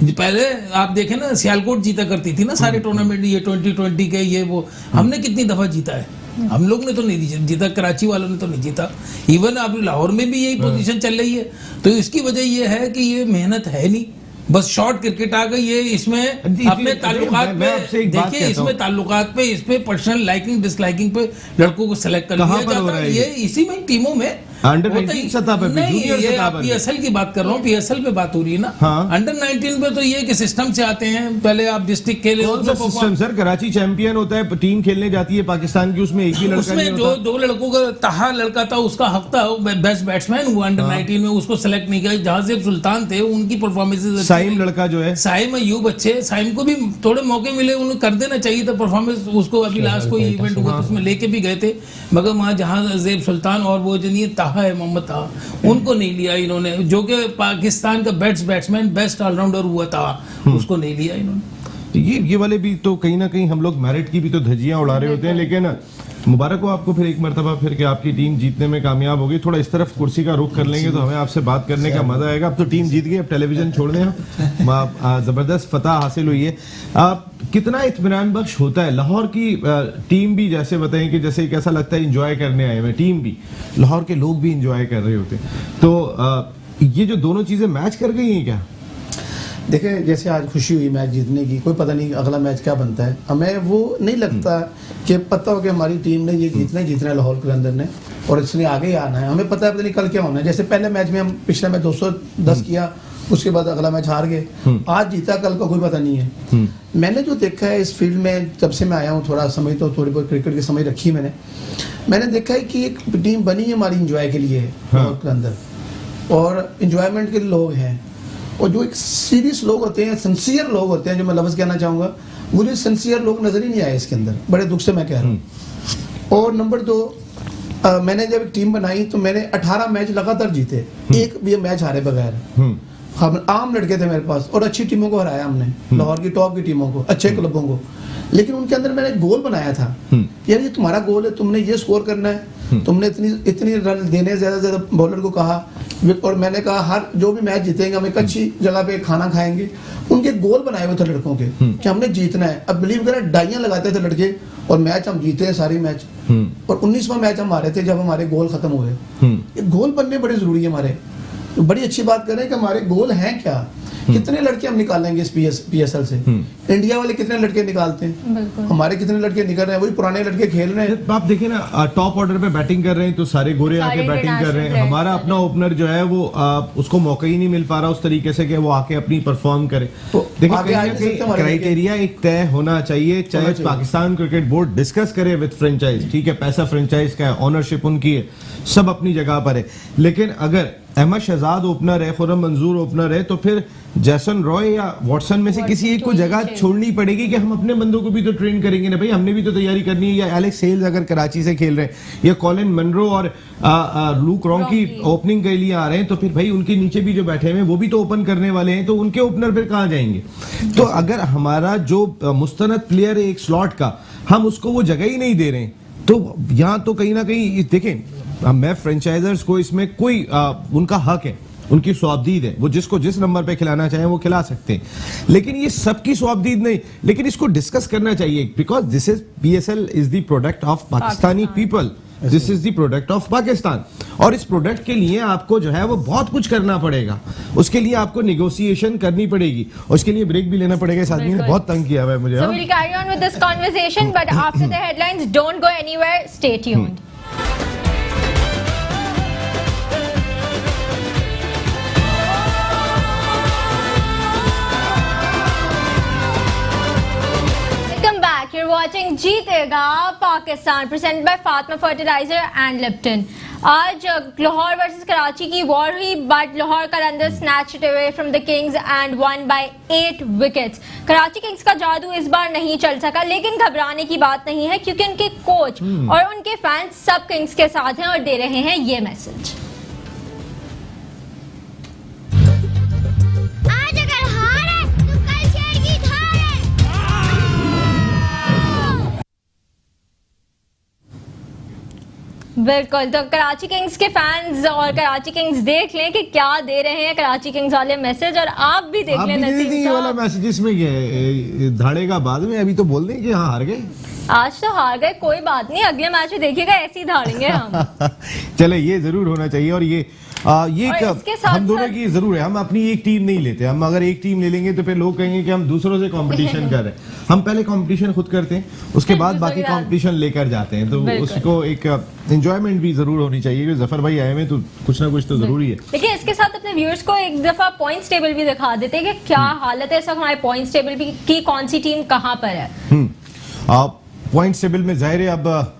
पहले आप देखें ना, सियालकोट जीता करती थी ना सारे टूर्नामेंट, ये 2020 के ये वो, हमने कितनी दफा जीता है? हम लोग ने तो नहीं जीता, कराची वालों ने तो नहीं जीता। इवन अब लाहौर में भी यही पोजीशन चल रही है। तो इसकी वजह ये है कि ये मेहनत है नहीं, बस शॉर्ट क्रिकेट आ गई है। इसमें अपने ताल्लुकात पे देखिए, इसमें ताल्लुकात पे, इस पे पर्सनल लाइकिंग डिसलाइकिंग पे लड़कों को सेलेक्ट कर लिया जाता है। ये इसी में टीमों में अंडर 19 सतह पे, जूनियर सतह पे, पीएसएल की बात कर रहा हूँ, पीएसएल पे बात हो रही है ना। अंडर 19 पे तो ये कि सिस्टम से आते हैं, पहले आप डिस्ट्रिक्ट खेले। कौन सा सिस्टम सर? कराची चैंपियन होता है, टीम खेलने जाती है पाकिस्तान की, उसमें एक ही लड़का नहीं होता। जो 2 लड़कों का तहा लड़का था, उसका हक था, बेस्ट बैट्समैन हुआ अंडर 19 में, उसको सेलेक्ट नहीं किया। जहां से सुल्तान थे उनकी परफॉर्मेंस, साइम लड़का जो है, साइम अयूब अच्छे, साइम को भी थोड़े मौके मिले, उन्हें कर देना चाहिए था परफॉर्मेंस। उसको अभी लास्ट कोई इवेंट हुआ उसमें लेके भी गए थे, मगर वहाँ जहाँ जेब सुल्तान और वो जो नहीं ताहा है, मोहम्मद ताहा, उनको नहीं लिया इन्होंने, जो कि पाकिस्तान का बैट्समैन बेस्ट ऑलराउंडर हुआ था, उसको नहीं लिया इन्होंने। ये वाले भी तो कहीं ना कहीं हम लोग मेरिट की भी तो धज्जियां उड़ा रहे होते हैं। लेकिन मुबारक हो आपको फिर एक मरतबा फिर कि आपकी टीम जीतने में कामयाब होगी। थोड़ा इस तरफ कुर्सी का रुख कर लेंगे तो हमें आपसे बात करने का मजा आएगा। अब तो टीम जीत गई, अब टेलीविजन छोड़ दें हम। जबरदस्त फतह हासिल हुई है। कितना इत्मीनान बख्श होता है लाहौर की टीम भी, जैसे बताएं कि जैसे कैसा लगता है इंजॉय करने आए हुए, टीम भी, लाहौर के लोग भी इंजॉय कर रहे होते हैं। तो ये जो दोनों चीजें मैच कर गई हैं क्या? देखिए, जैसे आज खुशी हुई मैच जीतने की, कोई पता नहीं अगला मैच क्या बनता है। हमें वो नहीं लगता कि पता हो कि हमारी टीम ने ये जीतना है लाहौर के अंदर ने, और इसने आगे ही आना है। हमें पता है पता नहीं कल क्या होना है। जैसे पहले मैच में हम पिछले मैच 210 किया, उसके बाद अगला मैच हार गए, आज जीता, कल का कोई पता नहीं है। मैंने जो देखा है इस फील्ड में, जब से मैं आया हूँ, थोड़ा समय तो थोड़ी बहुत क्रिकेट की समझ रखी मैंने देखा है कि एक टीम बनी है हमारी इंजॉय के लिए लाहौर के अंदर, और इंजॉयमेंट के लोग हैं। और जो एक सीरियस लोग होते हैं, सिंसियर लोग होते हैं, जो मैं लफ्ज़ कहना चाहूँगा, मुझे सिंसियर लोग नजर ही नहीं आए इसके अंदर, बड़े दुख से मैं कह रहा हूँ। और नंबर 2, मैंने जब एक टीम बनाई तो मैंने 18 मैच लगातार जीते, एक भी मैच हारे बगैर। हम आम लड़के थे मेरे पास, और अच्छी टीमों को हराया हमने, लाहौर की टॉप की टीमों को, अच्छे क्लबों को। लेकिन उनके अंदर मैंने एक गोल बनाया था, यार ये तुम्हारा गोल है, तुमने ये स्कोर करना है, तुमने इतनी रन देने, ज्यादा बॉलर को कहा और मैंने कहा हर जो भी मैच जीतेंगे हम एक अच्छी जगह पे खाना खाएंगे। उनके गोल बनाए हुए थे लड़कों के कि हमने जीतना है। अब बिलीव करें डाइयां लगाते थे लड़के और मैच हम जीते हैं सारी मैच। और 19वां मैच हम हारे थे जब हमारे गोल खत्म हुए। ये गोल बनने बड़े जरूरी है हमारे। तो बड़ी अच्छी बात करें कि हमारे गोल हैं क्या, कितने लड़के हम निकालेंगे इस PSL से। इंडिया वाले कितने लड़के निकालते हैं, हमारे कितने लड़के निकल रहे हैं, वही पुराने लड़के खेल रहे हैं। आप देखिए ना, टॉप ऑर्डर पे बैटिंग कर रहे हैं तो सारे गोरे आके सारे बैटिंग कर रहे हैं। international हमारा players अपना ओपनर जो है वो उसको मौका ही नहीं मिल पा रहा उस तरीके से कि वो आके अपनी परफॉर्म करे। तो देखिए आगे कहीं आगे ना कहीं सकते हमारे क्राइटेरिया एक तय होना चाहिए, चाहे पाकिस्तान क्रिकेट बोर्ड डिस्कस करे विद फ्रेंचाइज, ठीक है, पैसा फ्रेंचाइज का है, ओनरशिप उनकी है, सब अपनी जगह पर है। लेकिन अगर अहमद शहजाद ओपनर है, खुर्रम मंजूर ओपनर है, तो फिर जैसन रॉय या वॉटसन में से किसी एक को जगह छोड़नी पड़ेगी कि हम अपने बंदों को भी तो ट्रेन करेंगे ना भाई, हमने भी तो तैयारी करनी है। या एलेक्स हेल्स अगर कराची से खेल रहे हैं, या कॉलिन मनरो और लूक रॉन्की ओपनिंग के लिए आ रहे हैं, तो फिर भाई उनके नीचे भी जो बैठे हुए हैं वो भी तो ओपन करने वाले हैं, तो उनके ओपनर फिर कहाँ जाएंगे? तो अगर हमारा जो मुस्तनद प्लेयर है एक स्लॉट का, हम उसको वो जगह ही नहीं दे रहे हैं, तो यहाँ तो कहीं ना कहीं देखें, मैं फ्रेंचाइजर्स को इसमें कोई उनका हक है, उनकी स्वाबदीद है, वो जिसको जिस नंबर पे खिलाना चाहें वो खिला सकते हैं, लेकिन ये सबकी स्वाबदीद नहीं। लेकिन इसको डिस्कस करना चाहिए, because this is PSL is the product of Pakistani people, this is the product of Pakistan. और इस प्रोडक्ट के लिए आपको जो है वो बहुत कुछ करना पड़ेगा, उसके लिए आपको निगोशिएशन करनी पड़ेगी, उसके लिए ब्रेक भी लेना पड़ेगा। इस आदमी ने बहुत तंग किया हुआ है मुझे। So we'll carry on with this conversation, but after the headlines, don't go anywhere. Stay tuned. Welcome back. You're watching जीतेगा Pakistan, presented by Fatma Fertilizer and Lipton. आज लाहौर वर्सेस कराची की वॉर हुई, but Lahore Qalandars snatched away from the Kings and one by 8 wickets. Karachi Kings का जादू इस बार नहीं चल सका, लेकिन घबराने की बात नहीं है क्योंकि उनके कोच और उनके फैंस सब किंग्स के साथ हैं और दे रहे हैं ये मैसेज। आज अगर हार है तो कल शेर की धार है। बिल्कुल, तो कराची किंग्स के फैंस और कराची किंग्स देख लें कि क्या दे रहे हैं कराची किंग्स वाले मैसेज, और आप भी देख लें नसीम ये वाला साहब। मैसेज इसमें क्या है, धाड़ेगा बाद में, अभी तो बोल दें कि हाँ हार गए। आज तो हार गए, कोई बात नहीं, अगले मैच में देखिएगा ऐसे ही धाड़ेंगे हम। चले, ये जरूर होना चाहिए। और ये इसके साथ हम दोनों की जरूर है, हम अपनी एक टीम नहीं लेते। हम अगर एक टीम ले लेंगे तो फिर लोग कहेंगे कि हम दूसरों से कंपटीशन कर रहे हैं। हम पहले कंपटीशन खुद करते हैं, उसके बाद बाकी कंपटीशन लेकर जाते हैं, तो उसको एक एंजॉयमेंट भी जरूर होनी चाहिए। जफर भाई आए हुए तो कुछ ना कुछ तो जरूरी है। लेकिन इसके साथ अपने व्यूअर्स को एक दफा पॉइंट्स टेबल भी दिखा देते हैं कि क्या हालत है इस वक्त हमारे पॉइंट्स टेबल की, कौन सी टीम कहां पर है। पॉइंट्स टेबल में जाहिर है अब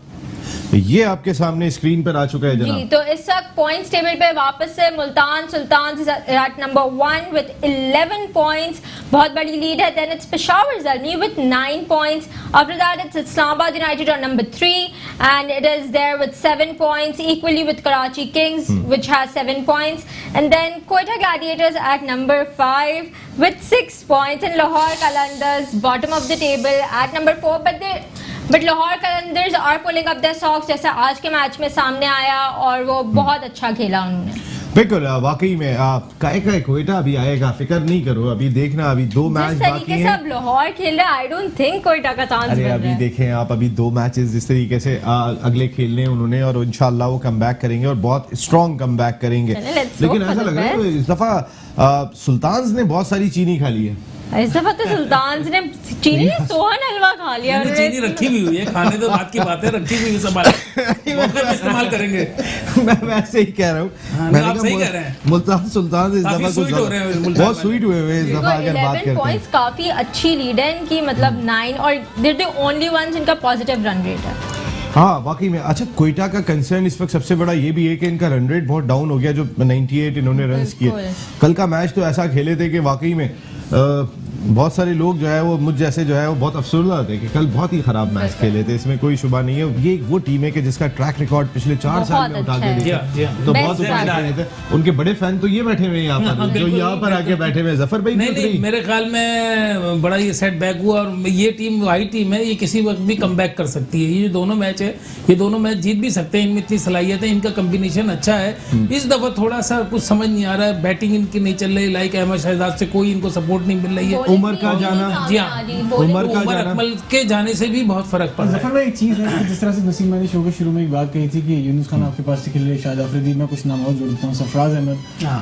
ये आपके सामने स्क्रीन पर आ चुका है जी, जनाब। तो इस वक्त पॉइंट्स टेबल पे वापस से Multan Sultan at number 1 with 11 points, बहुत बड़ी लीड है। Then it's Peshawar Zalmi with 9 points. After that it's Islamabad United on number 3 and it is there with 7 points, equally with Karachi Kings which has 7 points, and then Quetta Gladiators at number 5 with 6 points, and Lahore Qalandars bottom of the table at number 4, but Lahore Qalandars are pulling up their socks, जैसा आज के match में सामने आया, और वो बहुत अच्छा खेला उन्होंने। बिल्कुल, वाकई में काय क्वेटा अभी आएगा, फिक्र नहीं करो, अभी देखना, अभी 2 मैच जिस बाकी तरीके से अब लाहौर खेल रहा है, आई डोंट थिंक क्वेटा का चांस अरे बन अभी रहा है। देखें आप, अभी 2 मैचेस जिस तरीके से अगले खेलने हैं उन्होंने, और इंशाल्लाह वो कमबैक करेंगे और बहुत स्ट्रॉन्ग कमबैक करेंगे। let's लेकिन hope for ऐसा the लग रहा है इस दफा सुल्तान्स ने बहुत सारी चीनी खा ली है। इस दफा तो सुल्तान ने चीनी सोहन हलवा खा लिया। मैंने चीनी रखी हुई हुई है, खाने तो बात की बात है, रखी हुई है, सब मौके पे इस्तेमाल करेंगे। मैं वैसे ही कह रहा हूँ, हाँ, आप सही कह रहे हैं। मुल्तान सुल्तान इस काफी दफा स्वीट हो रहे हैं मुल्तान बहुत वाले। स्वीट हुए हुए इस दफा अगर बात 11 करते हैं। पॉइंट्स काफी अच्छी लीड है इनकी, मतलब 9, और दे द ओनली वंस जिनका पॉजिटिव रन रेट है। हाँ वाकई में। अच्छा, क्वेटा का कंसर्न इस वक्त सबसे बड़ा ये भी है कि इनका रन रेट बहुत डाउन हो गया, जो 98 इन्होंने रन किए। कल का मैच तो ऐसा खेले थे कि वाकई में बहुत सारे लोग जो है वो मुझ जैसे जो है वो बहुत अफसरदा थे कि कल बहुत ही खराब मैच खेले थे, इसमें कोई शुबा नहीं है। ये वो टीम है कि जिसका ट्रैक रिकॉर्ड पिछले 4 साल में उठा के अच्छा दिया, तो Best बहुत start उठा थे। उनके बड़े फैन तो ये बैठे हुए हैं यहाँ पर, जो यहाँ पर आके बैठे हुए हैं। जफर भाई नहीं नहीं, मेरे ख्याल में बड़ा ये सेटबैक हुआ और ये टीम वही टीम है, ये किसी वक्त भी कमबैक कर सकती है। ये जो दोनों मैच है, ये दोनों मैच जीत भी सकते हैं, इनमें इतनी सलाहियत है, इनका कॉम्बिनेशन अच्छा है। इस दफा थोड़ा सा कुछ समझ नहीं आ रहा है, बैटिंग इनकी नहीं चल रही, लाइक अहमद शहजाद से कोई इनको सपोर्ट नहीं मिल रही है। उमर का जाना, जी हाँ, उमर का उमर जाना, अकमल के जाने से भी बहुत फर्क पड़ा है। जफर भाई एक चीज़ है कि जिस तरह से नसीम भाई ने शो के शुरू में एक बात कही थी कि यूनुस खान आपके पास से खेल रहे, शाहिद अफरीदी, मैं कुछ नाम और जोड़ता हूँ, सरफराज अहमद,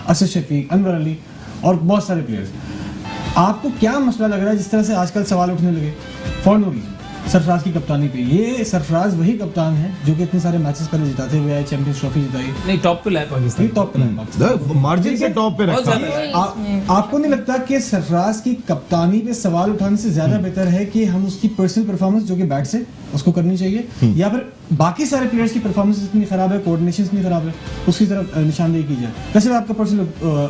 असद शफीक, अनवर अली और बहुत सारे प्लेयर्स। आपको क्या मसला लग रहा है जिस तरह से आजकल सवाल उठने लगे फॉर नो रीजन सरफराज की कप्तानी पे? ये सरफराज वही कप्तान है जो कि इतने सारे मैचेस पहले जिताते हुए आए, चैंपियंस ट्रॉफी जिताई, नहीं टॉप पे लाए पाकिस्तान, टॉप पे लाए पाकिस्तान। मार्जिन से टॉप पे बहुत रखा। ज्यादा। आपको नहीं लगता कि सरफराज की कप्तानी पे सवाल उठाने से ज्यादा बेहतर है कि हम उसकी पर्सनल परफॉर्मेंस जो कि बैट से उसको करनी चाहिए, या फिर बाकी सारे प्लेयर्स की परफॉर्मेंस इतनी खराब है, कोऑर्डिनेशन इतनी खराब है, उसकी तरफ निशानदेही की जाए? वैसे आपका पर्सनल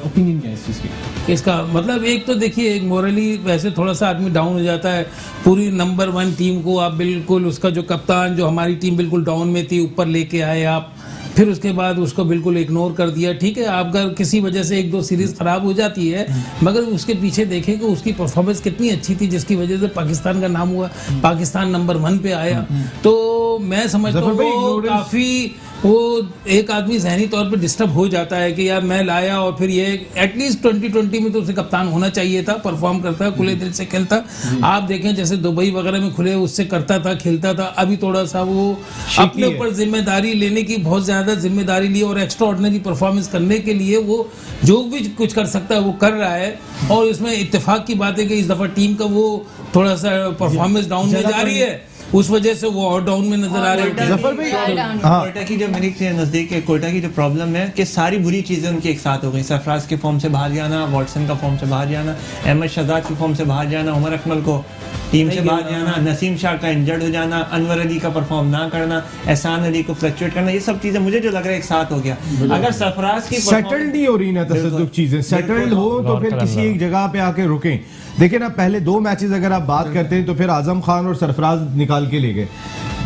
ओपिनियन क्या है इस चीज़ की? इसका मतलब एक तो देखिए, एक मोरली वैसे थोड़ा सा आदमी डाउन हो जाता है। पूरी नंबर 1 टीम को आप बिल्कुल, उसका जो कप्तान, जो हमारी टीम बिल्कुल डाउन में थी, ऊपर लेके आए आप, फिर उसके बाद उसको बिल्कुल इग्नोर कर दिया। ठीक है, आप अगर किसी वजह से 1-2 सीरीज खराब हो जाती है, मगर उसके पीछे देखें कि उसकी परफॉर्मेंस कितनी अच्छी थी, जिसकी वजह से पाकिस्तान का नाम हुआ, पाकिस्तान नंबर 1 पे आया। तो मैं समझता हूँ वो काफ़ी, वो एक आदमी जहनी तौर पे डिस्टर्ब हो जाता है कि यार मैं लाया और फिर ये एटलीस्ट 2020 में तो उसे कप्तान होना चाहिए था, परफॉर्म करता, खुले दिल से खेलता। आप देखें जैसे दुबई वगैरह में खुले उससे करता था, खेलता था। अभी थोड़ा सा वो अपने ऊपर जिम्मेदारी लेने की, बहुत ज़्यादा जिम्मेदारी ली और एक्स्ट्रा ऑर्डिनरी परफॉर्मेंस करने के लिए वो जो भी कुछ कर सकता है वो कर रहा है। और इसमें इत्तेफाक की बात है कि इस दफ़ा टीम का वो थोड़ा सा परफॉर्मेंस डाउन में जा रही है, उस वजह से वो और डाउन में नजर आ रहे हैं। जफर भाई, कोयटा की जो मेरे नज़दीक है, कोयटा की जो प्रॉब्लम है कि सारी बुरी चीज़ें उनकी एक साथ हो गई। सरफराज के फॉर्म से बाहर जाना, वॉटसन का फॉर्म से बाहर जाना, अहमद शहजाद की फॉर्म से बाहर जाना, उमर अकमल को टीम से बाहर जाना, नसीम शाह का इंजर्ड हो जाना, अनवर अली का परफॉर्म ना करना, एहसान अली को फ्लक्चुएट करना, ये सब चीज़ें मुझे जो लग रहा है एक साथ हो गया। अगर सरफराज की सेटल्ड नहीं हो रही ना तसद्दुक चीजें, सेटल्ड हो तो फिर किसी एक जगह पे आके रुकें। देखिए ना, पहले 2 मैचेस अगर आप बात करते हैं तो फिर आजम खान और सरफराज निकाल के ले गए।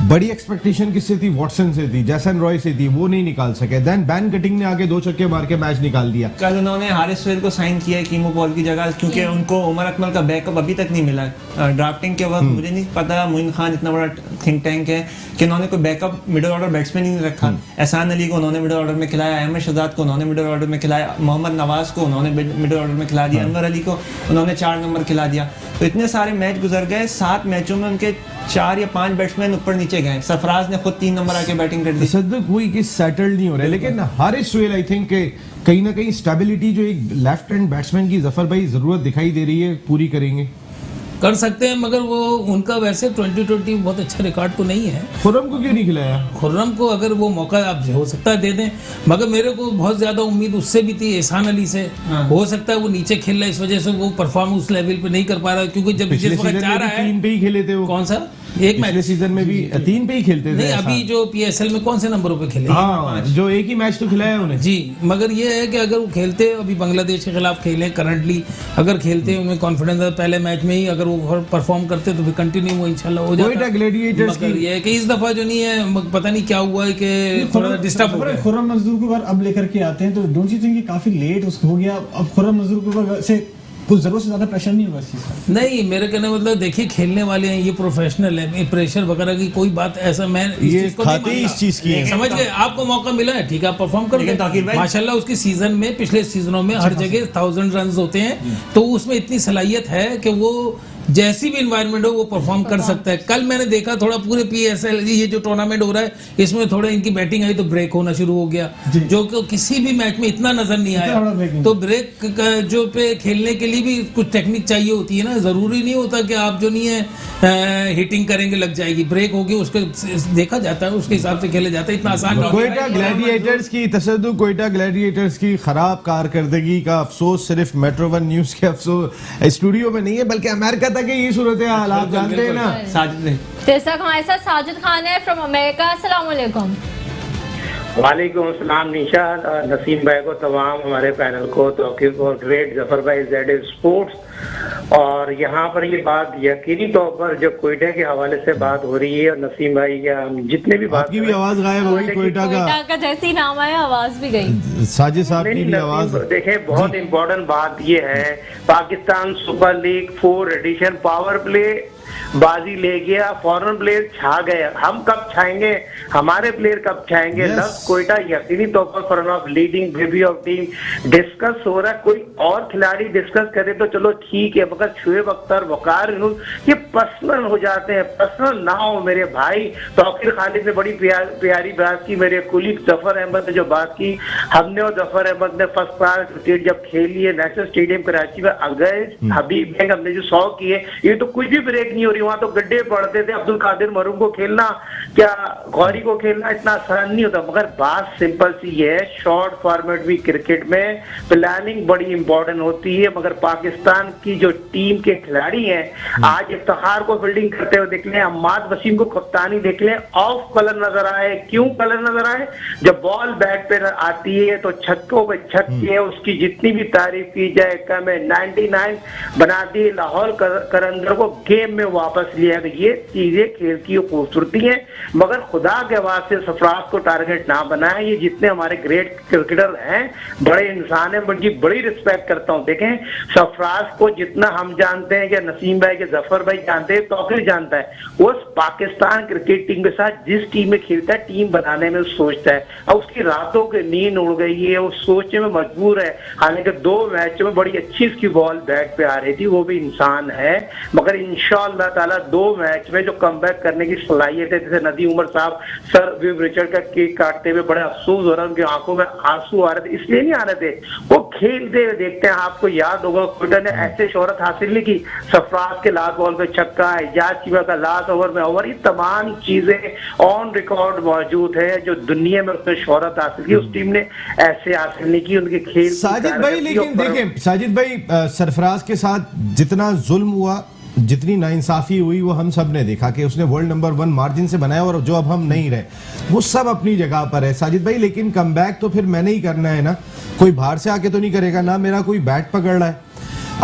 बड़ी एक्सपेक्टेशन किससे थी? वॉटसन से थी, जैसन रॉय से थी, वो नहीं निकाल सके। देन बैन कटिंग ने आके 2 छक्के मार के मैच निकाल दिया। कल उन्होंने हारिस सोहेल को साइन किया है कीमो पॉल की जगह, क्योंकि उनको उमर अकमल का बैकअप अभी तक नहीं मिला। ड्राफ्टिंग के वक्त मुझे नहीं पता, मोइन खान इतना बड़ा थिंक टैंक है कि उन्होंने कोई बैकअप मिडिल ऑर्डर बैट्समैन ही नहीं रखा। एहसान अली को उन्होंने मिडिल ऑर्डर में खिलाया, अहमद शहजाद को उन्होंने मिडिल ऑर्डर में खिलाया, मोहम्मद नवाज को उन्होंने मिडिल ऑर्डर में खिला दिया, अनवर अली को उन्होंने 4 नंबर खिला दिया। तो इतने सारे मैच गुजर गए, 7 मैचों में उनके 4 या 5 बैट्समैन ऊपर नीचे गए। सरफराज ने खुद 3 नंबर आके बैटिंग कर दी। तसद्दुक हुई कि सेटल्ड नहीं हो रहे, लेकिन हारिस सोहेल आई थिंक कहीं ना कहीं स्टेबिलिटी जो एक लेफ्ट हैंड बैट्समैन की जफर भाई जरूरत दिखाई दे रही है, पूरी करेंगे, कर सकते हैं। मगर वो उनका वैसे 2020 में बहुत अच्छा रिकॉर्ड तो नहीं है। खुर्रम को क्यों नहीं खिलाया? खुर्रम को अगर वो मौका आप हो सकता है दे दें, मगर मेरे को बहुत ज्यादा उम्मीद उससे भी थी, एहसान अली से। हो सकता है वो नीचे खेल रहा है, इस वजह से वो परफॉर्म उस लेवल पे नहीं कर पा रहा, क्योंकि जब पिछले जिस वक्त सीजन चाह में रहा भी है 3 पे ही खेले थे वो। कौन सा एक मैच पिछले सीजन में भी 3 पे ही खेलते थे। नहीं, अभी जो PSL में कौन से नंबरों पे खेले? हाँ, जो एक ही मैच तो खिलाया उन्हें। जी, मगर ये है कि अगर वो खेलते, अभी बांग्लादेश के खिलाफ खेले करंटली, अगर खेलते उनमें कॉन्फिडेंस है, पहले मैच में ही अगर वो परफॉर्म करते तो भी कंटिन्यू वो इंशाल्लाह हो जाता। कोयटा ग्लैडिएटर्स मगर ये है कि इस दफा जो नहीं है, पता नहीं क्या हुआ है कि थोड़ा डिस्टर्ब हो गया। खुर्रम मंजूर को अब लेकर के आते हैं तो डोंट यू थिंक कि काफी लेट उसको हो गया? अब खुर्रम मंजूर के ऊपर से कुछ जरूरत से ज्यादा प्रेशर नहीं होगा इस चीज का? नहीं, मेरे कहने मतलब देखिए, खेलने वाले हैं, ये प्रोफेशनल है, प्रेशर वगैरह की कोई बात ऐसा मैं ये चीज को खाते नहीं इस चीज की है। समझ गए, आपको मौका मिला है, ठीक है, आप परफॉर्म कर लेकिन माशाल्लाह उसकी सीजन में, पिछले सीजनों में हर जगह 1000 रन होते हैं, तो उसमें इतनी सलाहियत है कि वो जैसी भी इन्वायरमेंट हो वो परफॉर्म कर सकता है। कल मैंने देखा थोड़ा पूरे PSL ये जो टूर्नामेंट हो रहा है, इसमें थोड़ा इनकी बैटिंग आई तो ब्रेक होना शुरू हो गया, जो कि किसी भी मैच में इतना नजर नहीं आया। तो ब्रेक जो पे खेलने के लिए भी कुछ टेक्निक चाहिए होती है ना, जरूरी नहीं होता कि आप जो नहीं है हिटिंग करेंगे लग जाएगी, ब्रेक होगी, उसको देखा जाता है, उसके हिसाब से खेले जाता है, इतना आसान नहीं। कोयटा ग्लैडिएटर्स की तसद्दुक, कोयटा ग्लैडिएटर्स की खराब कारकर्दगी का अफसोस सिर्फ मेट्रो 1 न्यूज के अफसोस स्टूडियो में नहीं है, बल्कि अमेरिका तक ये सूरत हाल आप जानते हैं ना। साजिद जैसा हमारे साथ साजिद खान है फ्रॉम अमेरिका। अस्सलाम वालेकुम। वालेकुम अस्सलाम निशाद और नसीम भाई को, तमाम हमारे पैनल को, तौकीर को और ग्रेट जफर भाई ZA स्पोर्ट्स और यहाँ पर ये बात यकीनी तौर पर जो कोयटा के हवाले से बात हो रही है और नसीम भाई या जितने भी बात आपकी भी आवाज गायब हो गई कोयटा का। कोयटा का जैसे ही नाम आया आवाज भी गई। साजिद साहब की भी आवाज। देखें, बहुत इंपॉर्टेंट बात ये है, Pakistan Super League 4 edition power play बाजी ले गया, फॉरेन प्लेयर छा गए। हम कब छाएंगे, हमारे प्लेयर कब छाएंगे? लव कोयटा यकीनी तौर पर front of leading baby of team discuss हो रहा है। कोई और खिलाड़ी डिस्कस करे तो चलो ठीक है, मगर शुएब अख्तर, वकार, ये पर्सनल हो जाते हैं। पर्सनल ना हो मेरे भाई। तौकीर खालिद ने बड़ी प्यारी बात की, मेरे कुलीग जफर अहमद ने जो बात की, हमने और जफर अहमद ने फर्स्ट क्लास क्रिकेट जब खेली है नेशनल स्टेडियम कराची में, अगर हबीब बैंक हमने जो 100 किए, ये तो कुछ भी ब्रेक नहीं हो रही। वहां तो गड्ढे पड़ते थे। अब्दुल कादिर मरूम को खेलना, क्या गौरी को खेलना इतना आसान नहीं होता। मगर बात सिंपल सी है, शॉर्ट फॉर्मेट भी क्रिकेट में प्लानिंग बड़ी इंपॉर्टेंट होती है। मगर पाकिस्तान की जो टीम के खिलाड़ी हैं, आज इफ्तिखार को फील्डिंग करते हुए देख लें, अम्माद वसीम को कप्तानी देख लें, ऑफ कलर नजर आए। क्यों कलर नजर आए? जब बॉल बैट पे आती है तो छक्कों पे छक्के है, उसकी जितनी भी तारीफ की जाए कम है। 99 बना दी लाहौर करंदर को गेम में वापस लिया। तो ये चीजें खेल की खूबसूरती है। मगर खुदा के वास्ते सरफराज को टारगेट ना बनाए। ये जितने हमारे ग्रेट क्रिकेटर हैं, बड़े इंसान हैं, उनकी बड़ी रिस्पेक्ट करता हूं। देखें, सरफराज को जितना हम जानते हैं, कि नसीम भाई के जफर भाई जानते हैं, तौकीर जानता है, वो पाकिस्तान क्रिकेट टीम के साथ जिस टीम में खेलता है, टीम बनाने में सोचता है। और उसकी रातों की नींद उड़ गई है, वो सोचने में मजबूर है। हालांकि 2 मैचों में बड़ी अच्छी उसकी बॉल बैट पे आ रही थी, वो भी इंसान है। मगर इंशाअल्लाह ताला 2 मैच में जो कमबैक करने की सलाहियत है, जैसे नदी उमर साहब सर विव रिचर्ड का केक काटते हुए बड़े अफसोस हो रहा है, उनकी आंखों में आंसू आ रहे थे। इसलिए नहीं आ रहे थे, वो खेलते हुए देखते हैं। आपको याद होगा कोयटा ने ऐसे शोहरत हासिल नहीं की। सरफराज के लास्ट बॉल पे छक्का, इजाज चीमा का लास्ट ओवर में ओवर, ये तमाम चीजें ऑन रिकॉर्ड मौजूद है। जो दुनिया में उसने शोहरत हासिल की, उस टीम ने ऐसे हासिल नहीं की। उनके खेल साजिद भाई, लेकिन देखें साजिद भाई, सरफराज के साथ जितना जुल्म हुआ, जितनी नाइंसाफी हुई, वो हम सब ने देखा कि उसने वर्ल्ड नंबर 1 मार्जिन से बनाया, और जो अब हम नहीं रहे, वो सब अपनी जगह पर है साजिद भाई। लेकिन कमबैक तो फिर मैंने ही करना है ना, कोई बाहर से आके तो नहीं करेगा ना। मेरा कोई बैट पकड़ रहा है,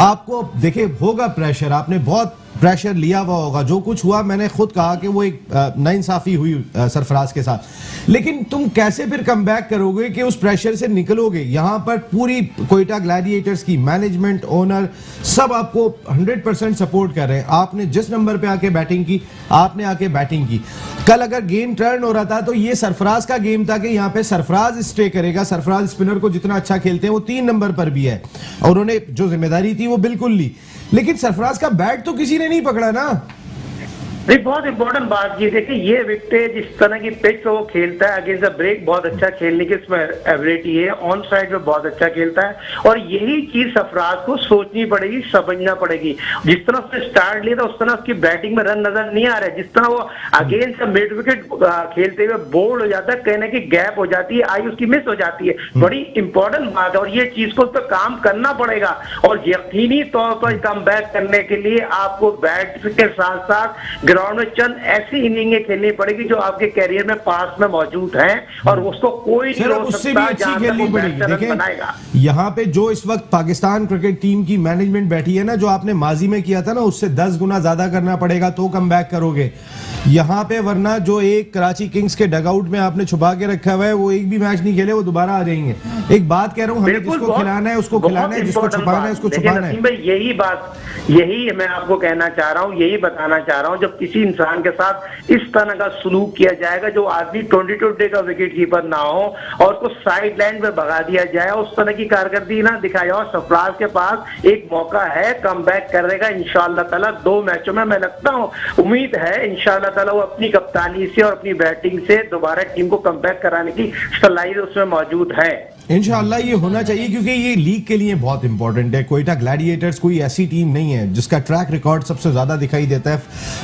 आपको देखिए होगा प्रेशर, आपने बहुत प्रेशर लिया हुआ होगा। जो कुछ हुआ, मैंने खुद कहा कि वो एक नाइंसाफी हुई सरफराज के साथ। लेकिन तुम कैसे फिर कमबैक करोगे कि उस प्रेशर से निकलोगे? यहाँ पर पूरी कोयटा ग्लैडिएटर्स की मैनेजमेंट, ओनर सब आपको 100% सपोर्ट कर रहे हैं। आपने जिस नंबर पे आके बैटिंग की, आपने आके बैटिंग की। कल अगर गेम टर्न हो रहा था तो ये सरफराज का गेम था कि यहाँ पे सरफराज स्टे करेगा। सरफराज स्पिनर को जितना अच्छा खेलते हैं, वो 3 नंबर पर भी है, और उन्होंने जो जिम्मेदारी थी वो बिल्कुल ली। लेकिन सरफराज का बैट तो किसी ने नहीं पकड़ा ना। नहीं, बहुत इंपॉर्टेंट बात ये देखिए, ये विकेट जिस तरह की पिच पे वो खेलता है, अगेंस्ट द ब्रेक बहुत अच्छा खेलने की इसमें एबिलिटी है, ऑन साइड में बहुत अच्छा खेलता है। और यही चीज सरफराज को सोचनी पड़ेगी, समझना पड़ेगी। जिस तरह उसने स्टार्ट लिया था, उस तरह उसकी बैटिंग में रन नजर नहीं आ रहे। जिस तरह वो अगेंस्ट मिड विकेट खेलते हुए बोल्ड हो जाता है, कहने की गैप हो जाती है, आई उसकी मिस हो जाती है। बड़ी इंपॉर्टेंट बात है, और ये चीज को उस पर काम करना पड़ेगा। और यकीनी तौर पर कम बैक करने के लिए आपको बैट के साथ साथ ग्राउंड में चंद ऐसी इनिंगें खेलनी पड़ेगी जो आपके कैरियर में पास में मौजूद हैं, और उसको कोई नहीं रोक सकता जहां तक वो बैट्समैन बनाएगा। यहाँ पे जो इस वक्त पाकिस्तान क्रिकेट टीम की मैनेजमेंट बैठी है ना, जो आपने माजी में किया था ना, उससे 10 गुना ज्यादा करना पड़ेगा तो कम बैक करोगे यहाँ पे। वरना जो एक कराची किंग्स के डगआउट में आपने छुपा के रखा हुआ है, वो एक भी मैच नहीं खेले, वो दोबारा आ जाएंगे। एक बात कह रहा हूँ, हमें जिसको खिलाना है उसको खिलाना है, जिसको छुपाना है उसको छुपाना है। यही बात, यही मैं आपको कहना चाह रहा हूँ, यही बताना चाह रहा हूँ। जब किसी इंसान के साथ इस तरह का सलूक किया जाएगा, जो आदमी 22 का विकेट कीपर ना हो और उसको साइड लाइन पे भगा दिया जाए, उस तरह की कारकर्दगी ना दिखाया जाए। सरफराज के पास एक मौका है, कमबैक करेगा इंशाअल्लाह ताला 2 मैचों में। मैं लगता हूँ, उम्मीद है इंशाअल्लाह ताला वो अपनी कप्तानी से और अपनी बैटिंग से दोबारा टीम को कमबैक कराने की सलाहियत उसमें मौजूद है। इंशाअल्लाह ये होना चाहिए, क्योंकि ये लीग के लिए बहुत इंपॉर्टेंट है। कोयटा ग्लैडिएटर्स कोई ऐसी टीम नहीं है जिसका ट्रैक रिकॉर्ड सबसे ज्यादा दिखाई देता है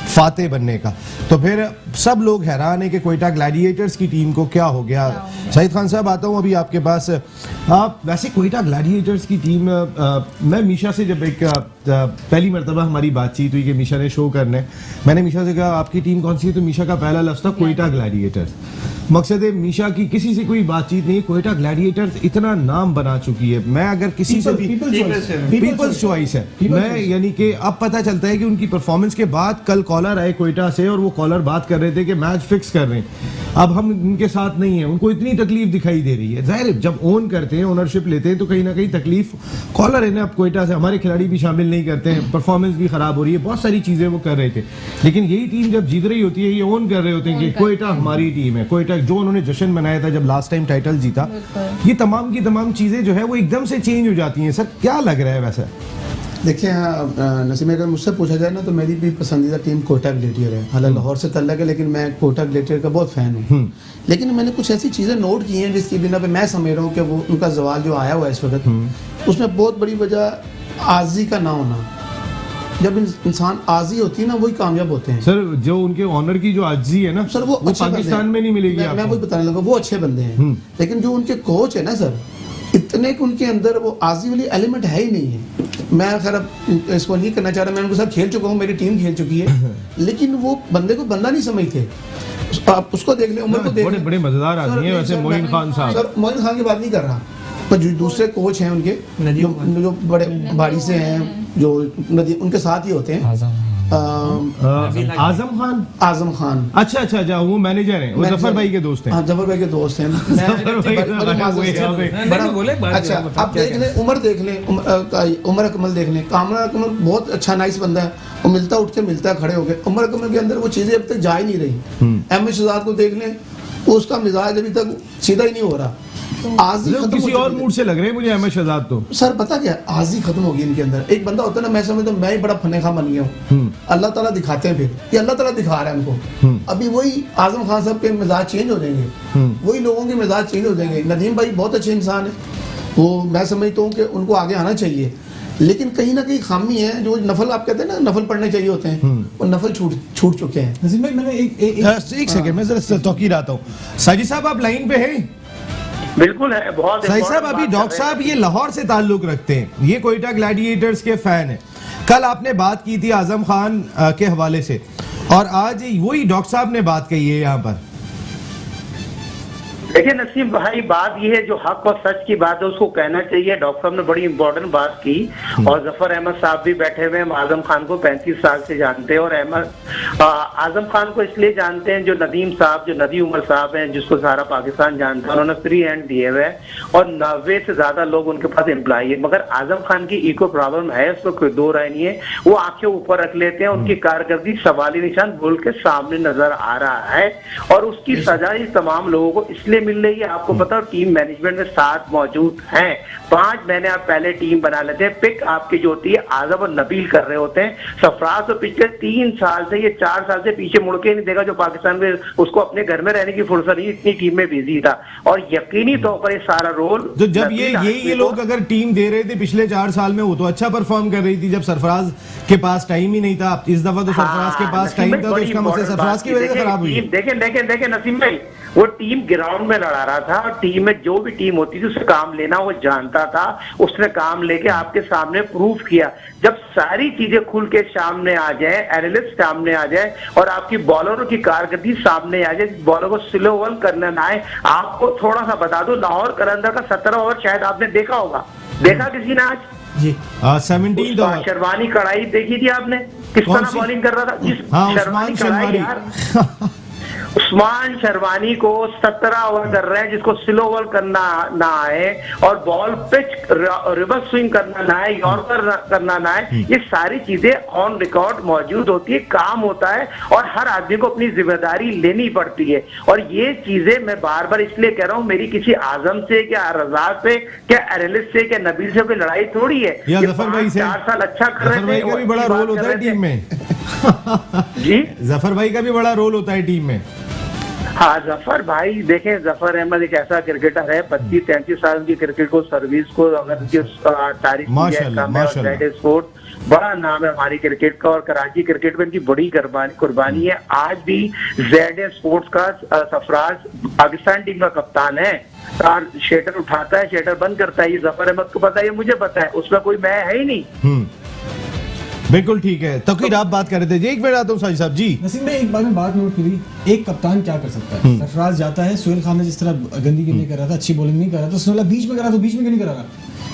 फाते बनने का। तो फिर सब लोग हैरान है कि कोयटा ग्लैडिएटर्स की टीम को क्या हो गया। सईद खान साहब, आता हूँ अभी आपके पास। आप वैसे कोयटा ग्लैडिएटर्स की टीम, मैं मीशा से जब एक पहली मरतबा हमारी बातचीत हुई कि मीशा ने शो करने, मैंने मीशा से कहा आपकी टीम कौन सी है, तो मीशा का पहला लफ्ज़ था कोयटा ग्लैडिएटर्स। मकसद है मीशा की किसी से कोई बातचीत नहीं, कोयटा ग्लैडिएटर्स इतना नाम बना चुकी है। मैं अगर किसी से भी पीपल्स चॉइस है, मैं यानी कि अब पता चलता है कि उनकी परफॉर्मेंस के बाद कल कॉलर आए कोयटा से और वो कॉलर बात कर रहे थे कि मैच फिक्स कर रहे हैं, अब हम उनके साथ नहीं है, उनको इतनी तकलीफ दिखाई दे रही है। जाहिर है जब ओन करते हैं, ओनरशिप लेते हैं तो कहीं ना कहीं तकलीफ कॉलर है ना। अब कोयटा से हमारे खिलाड़ी भी शामिल नहीं करते हैं, परफॉर्मेंस भी खराब हो रही है, बहुत सारी चीजें वो कर रहे थे, लेकिन यही टीम जब जीत रही होती है, ये ओन कर रहे होते हैं कि कोयटा हमारी टीम है। कोयटा जो उन्होंने जश्न मनाया था जब लास्ट टाइम टाइटल जीता, ये तमाम की तमाम चीजें जो है वो एकदम से चेंज हो जाती हैं। सर क्या लग रहा है वैसा? देखिए नसीम, अगर मुझसे पूछा जाए ना तो मेरी भी पसंदीदा टीम कोयटा ग्लेडिएटर है। हालांकि लाहौर से तल्लक है, लेकिन मैं कोयटा ग्लेडिएटर का बहुत फ़ैन हूँ। लेकिन मैंने कुछ ऐसी चीज़ें नोट की हैं जिसकी बिना पे मैं समझ रहा हूँ कि वो उनका जवाल जो आया हुआ है इस वक्त, उसमें बहुत बड़ी वजह आजी का ना होना। जब इंसान आजी होती है ना, वही कामयाब होते हैं। सर जो उनके ऑनर की जो आजी है ना सर, वो पाकिस्तान में नहीं मिलेगी। मैं वही बताने लगा, वो अच्छे बंदे हैं, लेकिन जो उनके कोच है ना सर, इतने कि उनके अंदर वो आजी वाली एलिमेंट है ही नहीं है। मैं खैर अब इसको नहीं करना चाह रहा, मैं उनके साथ खेल चुका हूँ, मेरी टीम खेल चुकी है, लेकिन वो बंदे को बंदा नहीं समझते। आप उसको देख ले, उमर को देख ले, बड़े मजेदार आदमी है वैसे मोइन खान साहब। सर मोइन खान की बात नहीं कर रहा, पर जो दूसरे कोच हैं उनके जो बड़े भारी से हैं, जो नदी उनके साथ ही होते हैं, आजम खान। अच्छा वो मैनेजर हैं, वो जफर भाई के दोस्त हैं। हाँ, जफर भाई के दोस्त हैं। अच्छा, आप देख लें, उमर देख लें, उमर अकमल देख लें, कामरा अकमल बहुत अच्छा नाइस बंदा है, वो मिलता उठ के मिलता है खड़े होके। उमर अकमल के अंदर वो चीजें अब तक जा ही नहीं रही। अहमद शहजाद को देख लें, उसका मिजाज अभी तक सीधा ही नहीं हो रहा। किसी और मूड से लग रहे हैं मुझे अहमद शहजाद तो। सर पता क्या, आजी खत्म होगी इनके अंदर। एक बंदा होता है ना, मैं समझता हूँ मैं ही बड़ा फनेखा बन गया हूँ, अल्लाह ताला दिखाते हैं, फिर ये अल्लाह ताला दिखा रहा है उनको। अभी वही आजम खान साहब के मिजाज चेंज हो जाएंगे, वही लोगों के मिजाज चेंज हो जाएंगे। नदीम भाई बहुत अच्छे इंसान है, वो मैं समझता हूँ कि उनको आगे आना चाहिए, लेकिन कहीं ना कहीं खामी है। जो नफल आप कहते हैं ना, नफल पढ़ने चाहिए होते हैं, वो नफल छूट चुके हैं। नसीम भाई, मैंने एक सेकंड में जरा तौकीर आता हूँ। साजिद साहब आप लाइन पे हैं? बिल्कुल है, बहुत साहिब साहब, अभी डॉक्टर साहब ये लाहौर से ताल्लुक रखते हैं, ये कोयटा ग्लैडिएटर्स के फैन है। कल आपने बात की थी आजम खान के हवाले से, और आज वही डॉक्टर साहब ने बात कही है यहाँ पर। देखिए नसीम भाई, बात ये है जो हक और सच की बात है उसको कहना चाहिए। डॉक्टर साहब ने बड़ी इंपॉर्टेंट बात की, और जफर अहमद साहब भी बैठे हुए हैं। आजम खान को 35 साल से जानते हैं, और आजम खान को इसलिए जानते हैं, जो नदीम साहब, जो नदी उमर साहब हैं, जिसको सारा पाकिस्तान जानता है, उन्होंने फ्री हैंड दिए हुए हैं, और 90 से ज्यादा लोग उनके पास एम्प्लॉय है। मगर आजम खान की ईको प्रॉब्लम है, उस पर कोई दो राय नहीं है। वो आंखें ऊपर रख लेते हैं, उनकी कारकर्दगी सवाली निशान बोल के सामने नजर आ रहा है, और उसकी सजा ही तमाम लोगों को इसलिए मिल रही है। आपको पता है टीम मैनेजमेंट में साथ मौजूद हैं, 5 महीने आप पहले टीम बना लेते हैं, पिक आपकी जो होती है आजम और नबील कर रहे होते हैं। सरफराज तो पिछले 3 साल से, ये 4 साल से पीछे मुड़ के नहीं देखा, जो पाकिस्तान में उसको अपने घर में रहने की फुर्सत नहीं, इतनी टीम में बिजी था, और यकीनी तौर पर ये सारा रोल तो जब ये लोग अगर टीम दे रहे थे पिछले 4 साल में, वो तो अच्छा परफॉर्म कर रही थी जब सरफराज के पास टाइम ही नहीं था। इस दफा तो सरफराज के पास टाइम था, तो इसका मतलब सरफराज की वजह से खराब हुई। देखें नसीम भाई, वो टीम ग्राउंड में लड़ा रहा था, और टीम में जो भी टीम होती थी उससे काम लेना वो जानता था, उसने काम लेके आपके सामने प्रूफ किया। जब सारी चीजें खुल के सामने आ जाए, एनालिस्ट सामने आ जाए, और आपकी बॉलरों की कारकर्दगी सामने आ जाए, बॉलर को स्लो बॉल करना ना आए। आपको थोड़ा सा बता दो, लाहौर कलंदर का 17 ओवर शायद आपने देखा होगा, देखा किसी ने आज जी? 17 शर्वानी कढ़ाई देखी थी आपने, किस तरह बॉलिंग कर रहा था? जिस शर्वानी कढ़ाई यार, उस्मान शर्वानी को 17 ओवर कर रहे हैं, जिसको स्लो बॉल करना ना आए, और बॉल पिच रिवर्स स्विंग करना ना आए, यॉर्कर करना ना आए, ये सारी चीजें ऑन रिकॉर्ड मौजूद होती है, काम होता है, और हर आदमी को अपनी जिम्मेदारी लेनी पड़ती है। और ये चीजें मैं बार बार इसलिए कह रहा हूँ, मेरी किसी आजम से, क्या रजा से, क्या एनालिस्ट से, क्या नबील से कोई लड़ाई थोड़ी है। या जफर भाई से 4 साल अच्छा कर रहे थे, का भी बड़ा रोल होता है टीम में। जी, जफर भाई का भी बड़ा रोल होता है टीम में। हाँ, जफर भाई देखें, जफर अहमद एक ऐसा क्रिकेटर है, 25-33 साल की क्रिकेट को, सर्विस को अगर तारीफ स्पोर्ट बड़ा नाम है हमारी क्रिकेट का, और कराची क्रिकेट में इनकी बड़ी कुर्बानी है। आज भी जेड स्पोर्ट्स का सरफराज पाकिस्तान टीम का कप्तान है, शेटर उठाता है, शेटर बंद करता है। ये जफर अहमद को पता है, ये मुझे पता है, उसमें कोई मैं है ही नहीं। बिल्कुल ठीक है। तकीर आप बात कर रहे थे जी, एक मिनट आता हूँ साजिद साहब जी। नसीम भाई एक बार में बात नोट करी, एक कप्तान क्या कर सकता है? सरफराज जाता है, सोहेल खान ने जिस तरह गंदी गेंद कर रहा था, अच्छी बॉलिंग नहीं कर रहा था, उसने बोला बीच में करा, तो बीच में क्यों नहीं करा रहा?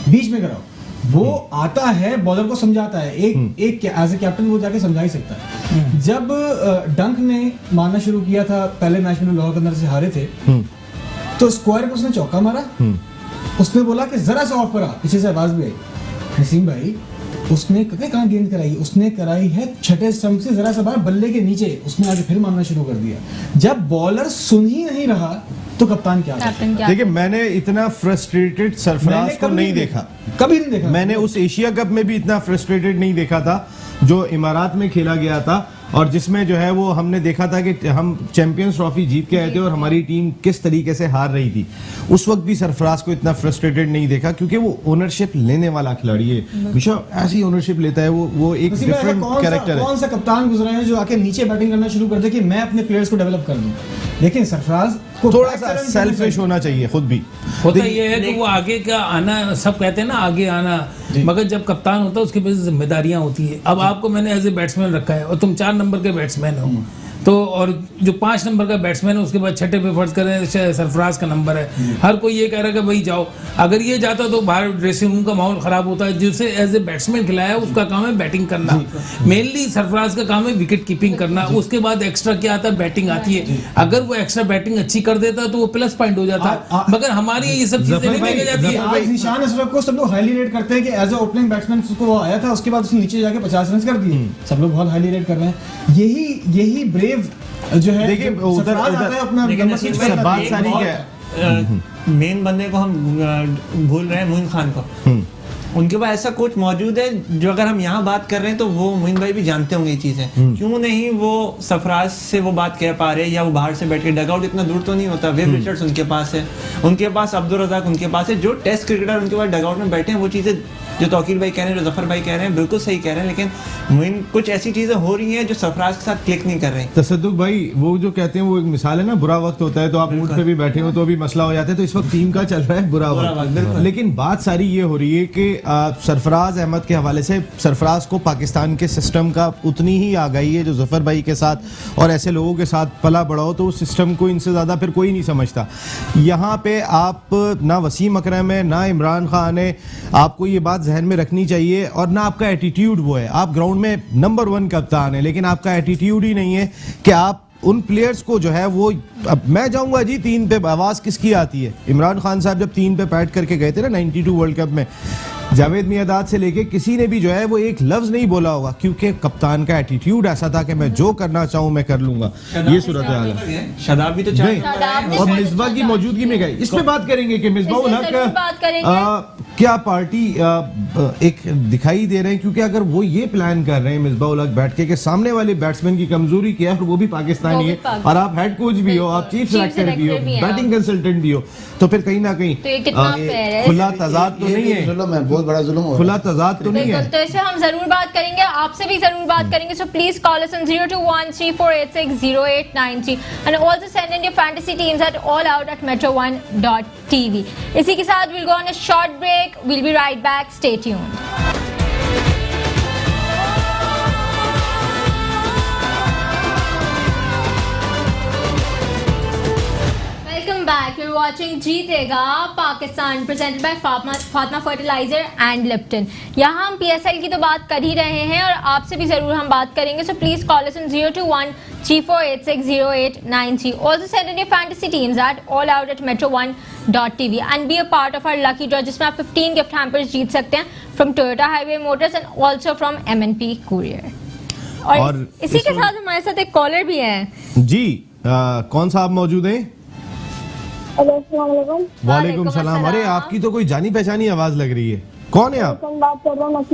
बीच में कराओ। वो आता है, बॉलर को समझाता है, एक एज ए कैप्टन वो जाके समझा ही सकता है। जब डंक ने मारना शुरू किया था पहले मैच में, लाहौर के अंदर से हारे थे, तो स्क्वायर पे उसने चौका मारा, उसने बोला कि जरा सा ऑफ करा, पीछे से आवाज भी आई। नसीम भाई उसने कहाँ गेंद कराई? उसने कराई है छठे स्टंप से जरा सा बाहर बल्ले के नीचे, उसने आगे फिर मारना शुरू कर दिया। जब बॉलर सुन ही नहीं रहा तो कप्तान क्या करेगा? देखिए मैंने इतना फ्रस्ट्रेटेड सरफराज को नहीं देखा, कभी नहीं देखा। मैंने उस एशिया कप में भी इतना फ्रस्ट्रेटेड नहीं देखा था जो इमारात में खेला गया था, और जिसमें जो है वो हमने देखा था कि हम चैंपियंस ट्रॉफी जीत के आए थे और हमारी टीम किस तरीके से हार रही थी। उस वक्त भी सरफराज को इतना फ्रस्ट्रेटेड नहीं देखा, क्योंकि वो ओनरशिप लेने वाला खिलाड़ी है। हमेशा ऐसी ओनरशिप लेता है वो एक डिफरेंट कैरेक्टर है। कौन सा कप्तान गुजरा है जो आके नीचे बैटिंग करना शुरू कर दे कि मैं अपने प्लेयर्स को डेवलप कर दूं? लेकिन सरफराज को थोड़ा सा सेल्फिश होना चाहिए खुद भी। होता ये है कि वो आगे का आना, सब कहते हैं ना आगे आना, मगर जब कप्तान होता है उसके पास जिम्मेदारियां होती है। अब आपको मैंने एज ए बैट्समैन रखा है और तुम 4 नंबर के बैट्समैन हो, तो और जो 5 नंबर का बैट्समैन है उसके बाद छठे पे फर्ज करें सरफराज का नंबर है, हर कोई ये कह रहा है कि भाई जाओ। अगर ये जाता तो बाहर ड्रेसिंग रूम का माहौल खराब होता है। जिसे एज ए बैट्समैन खिलाया उसका काम है बैटिंग करना, मेनली सरफराज का काम है विकेट कीपिंग करना। उसके बाद एक्स्ट्रा क्या आता है? बैटिंग आती है। अगर वो एक्स्ट्रा बैटिंग अच्छी कर देता तो वो प्लस पॉइंट हो जाता, मगर हमारी ये सब चीजें नहीं देखी जाती है। आज निशान अशरफ को सब लोग हाईली रेट करते हैं कि एज ए ओपनिंग बैट्समैन उसको वो आया था, उसके बाद उसने नीचे जाके 50 रन कर दिए, सब लोग बहुत हाईली रेट कर रहे हैं। यही ब्रेव जो है, देखिए उधर अपना बात सारी क्या मेन बंदे को हम भूल रहे हैं, मोइन खान को। उनके पास ऐसा कोच मौजूद है जो अगर हम यहाँ बात कर रहे हैं तो वो मोइन भाई भी जानते होंगे ये चीजें। क्यों नहीं वो सरफराज से वो बात कह पा रहे, या वो बाहर से बैठ के डगआउट इतना दूर तो नहीं होता। वेब रिचर्ड्स उनके पास है, उनके पास अब्दुल रज़ाक उनके पास है, जो टेस्ट क्रिकेटर उनके पास डगआउट में बैठे हैं। वो चीजें जो तौकीर भाई कह रहे हैं, जो जफर भाई कह रहे हैं, बिल्कुल सही कह रहे हैं, लेकिन मोइन कुछ ऐसी चीजें हो रही हैं जो सरफराज के साथ क्लिक नहीं कर रही। तसद्दुक भाई वो जो कहते हैं वो एक मिसाल है ना, बुरा वक्त होता है तो आप ऊँट पे भी बैठे हो तो भी मसला हो जाता है। तो इस वक्त टीम का चल रहा है बुरा वक्त, लेकिन बात सारी ये हो रही है कि सरफराज अहमद के हवाले से, सरफराज को पाकिस्तान के सिस्टम का उतनी ही आ गई है जो जफर भाई के साथ और ऐसे लोगों के साथ पला बड़ा हो, तो उस सिस्टम को इनसे ज़्यादा फिर कोई नहीं समझता। यहाँ पे आप ना वसीम अकरम है ना इमरान खान है, आपको ये बात जहन में रखनी चाहिए, और ना आपका एटीट्यूड वो है। आप ग्राउंड में नंबर 1 कप्तान है, लेकिन आपका एटीट्यूड ही नहीं है कि आप उन प्लेयर्स को जो है वो, अब मैं जाऊंगा जी 3 पे, आवाज किसकी आती है? इमरान खान साहब जब 3 पे बैट करके गए थे ना 92 वर्ल्ड कप में, जावेद मियादाद से लेके किसी ने भी जो है वो एक लफ्ज नहीं बोला होगा, क्योंकि कप्तान का एटीट्यूड ऐसा था कि मैं जो करना चाहूँ मैं कर लूंगा। ये सूरत हाल है। शादाब भी तो चाहिए और मिसबा की मौजूदगी में गए, इस पे बात करेंगे कि मिसबा उल हक क्या पार्टी एक दिखाई दे रहे हैं, क्योंकि अगर वो ये प्लान कर रहे हैं मिसबा उल हक बैठ के सामने वाले बैट्समैन की कमजोरी क्या है, और वो भी पाकिस्तानी है, और आप हेड कोच भी हो, आप चीफ सेलेक्टर भी हो, बैटिंग कंसल्टेंट भी हो, तो फिर कहीं ना कहीं खुला तजाद तो नहीं है, बहुत बड़ा जुल्म हो रहा है। खुला तजाद तो नहीं है। तो इस पे हम जरूर बात करेंगे, आपसे भी जरूर बात करेंगे। So please call us on 02134860893 and also send in your fantasy teams at allout@metro1.tv। इसी के साथ we'll go on a short break. We'll be right back. Stay tuned. Back. We're watching जीतेगा Pakistan presented by Fatima fertiliser and Lipton. यहाँ हम PSL की तो बात कर ही रहे हैं और आपसे भी जरूर हम बात करेंगे। So please call us on 02134860893। Also send in your fantasy teams at allout@metro1.tv and be a part of our lucky draw, जिसमें आप 15 gift hampers जीत सकते हैं from Toyota Highway Motors and also from M&P Courier। और इसी के साथ हमारे साथ एक कॉलर भी है जी। कौन सा आप मौजूद हैं? वालेकुम सलाम। अरे आपकी तो कोई जानी पहचानी आवाज लग रही है, कौन है आप?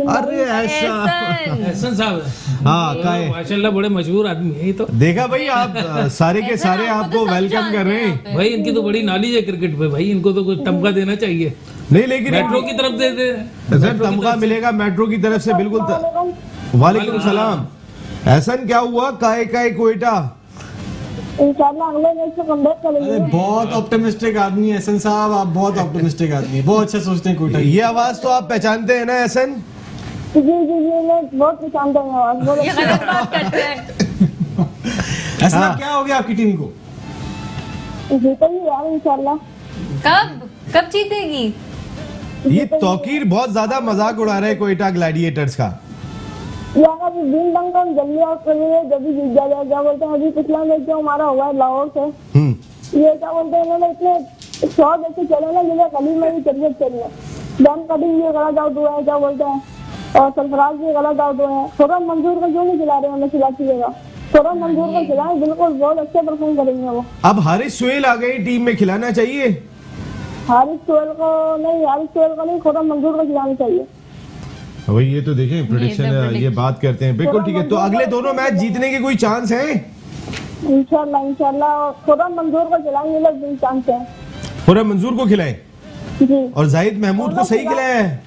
अरे एहसन साहब, हाँ माशाल्लाह बड़े मशहूर आदमी है ये तो। देखा भाई आप सारे के सारे आपको वेलकम कर रहे हैं। भाई इनकी तो बड़ी नॉलेज है क्रिकेट पे, भाई इनको तो कुछ तमगा देना चाहिए। नहीं लेकिन मेट्रो की तरफ दे दे, तमगा मिलेगा मेट्रो की तरफ से, बिल्कुल। वालेकुम सलाम। एहसन क्या हुआ? काहे कोयटा? अरे बहुत ऑप्टिमिस्टिक आदमी है एहसन साहब, आप बहुत ऑप्टिमिस्टिक आदमी है, बहुत अच्छा सोचते हैं कोयटा। ये आवाज तो आप पहचानते हैं ना एहसन? जी जी जी मैं बहुत पसंद है आवाज बहुत ये अच्छी गलत बात करते हैं। ऐसा क्या हो गया आपकी टीम को? जीतेगी यार इंशाल्लाह। कब जीतेगी? ये तौकीर बहुत ज्यादा मजाक उड़ा रहे हैं कोयटा ग्लैडिएटर्स का। यार अभी दिन दंग हम जल्दी आउट कर रहे हैं, जब भी जीत जाएगा। क्या बोलते हैं, अभी पिछला मैच जो हमारा हुआ है लाहौर से, ये क्या बोलते हैं, इन्होंने इतने शॉट ऐसे चले ना जिन्हें गली में भी क्रिकेट चली है। बैन कटिंग भी गलत आउट हुआ है, क्या बोलते हैं, और सरफराज भी गलत आउट हुए हैं। खुर्रम मंजूर को क्यों नहीं खिला रहे? हमें खिलाती है खुर्रम मंजूर को खिलाएं, बिल्कुल बहुत अच्छे परफॉर्म करेंगे वो। अब हारिस सोहेल आ गई टीम में, खिलाना चाहिए। हारिस सोहेल को नहीं, खुर्रम मंजूर को खिलाना चाहिए। वही ये तो देखें प्रेडिक्शन, ये बात करते हैं। बिल्कुल ठीक है, तो अगले दोनों मैच जीतने के कोई चांस है? इंशाल्लाह खुर्रम मंजूर को खिलाएंगे, लोग चांस है। खुर्रम मंजूर को खिलाएं जी। और जाहिद महमूद को सही खिलाया है?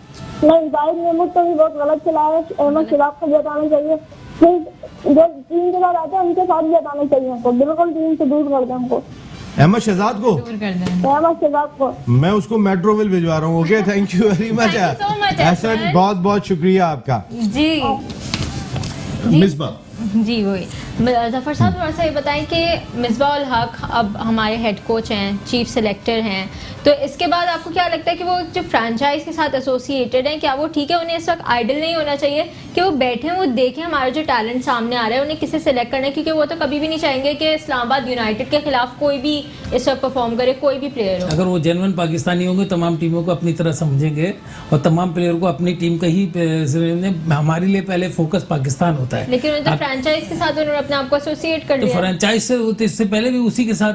नहीं, जाहिद महमूद तो भी बहुत गलत खिलाया है। अहमद शराब को जिताना चाहिए। जो टीम के साथ आते हैं उनके साथ जिताना चाहिए हमको, बिल्कुल टीम से दूर कर दें हमको। अहमद शहजाद को? अहमद शहजाद को मैं उसको मेट्रोविल भिजवा रहा हूँ। Okay, thank you very much Ehsan, बहुत बहुत शुक्रिया आपका जी। मिसबा जी वही जफर साहब, थोड़ा सा ये बताएं कि मिसबा उल हक अब हमारे हेड कोच हैं, चीफ सेलेक्टर हैं, तो इसके बाद आपको क्या लगता है कि वो जो फ्रेंचाइज के साथ एसोसिएटेड हैं, क्या वो ठीक है? उन्हें इस वक्त आइडल नहीं होना चाहिए कि वो बैठे वो देखें हमारा जो टैलेंट सामने आ रहा है, उन्हें किसे सेलेक्ट करना है, क्योंकि वो तो कभी भी नहीं चाहेंगे कि इस्लामाबाद यूनाइटेड के खिलाफ कोई भी इस वक्त परफॉर्म करे, कोई भी प्लेयर हो। अगर वो जेन्युइन पाकिस्तानी होंगे, तमाम टीमों को अपनी तरह समझेंगे और तमाम प्लेयर को अपनी टीम का ही, हमारे लिए पहले फोकस पाकिस्तान होता है। लेकिन उन्होंने फ्रेंचाइज के साथ उन्होंने अपने आप को एसोसिएट कर तो लिया। फ्रेंचाइज से इससे पहले भी उसी के साथ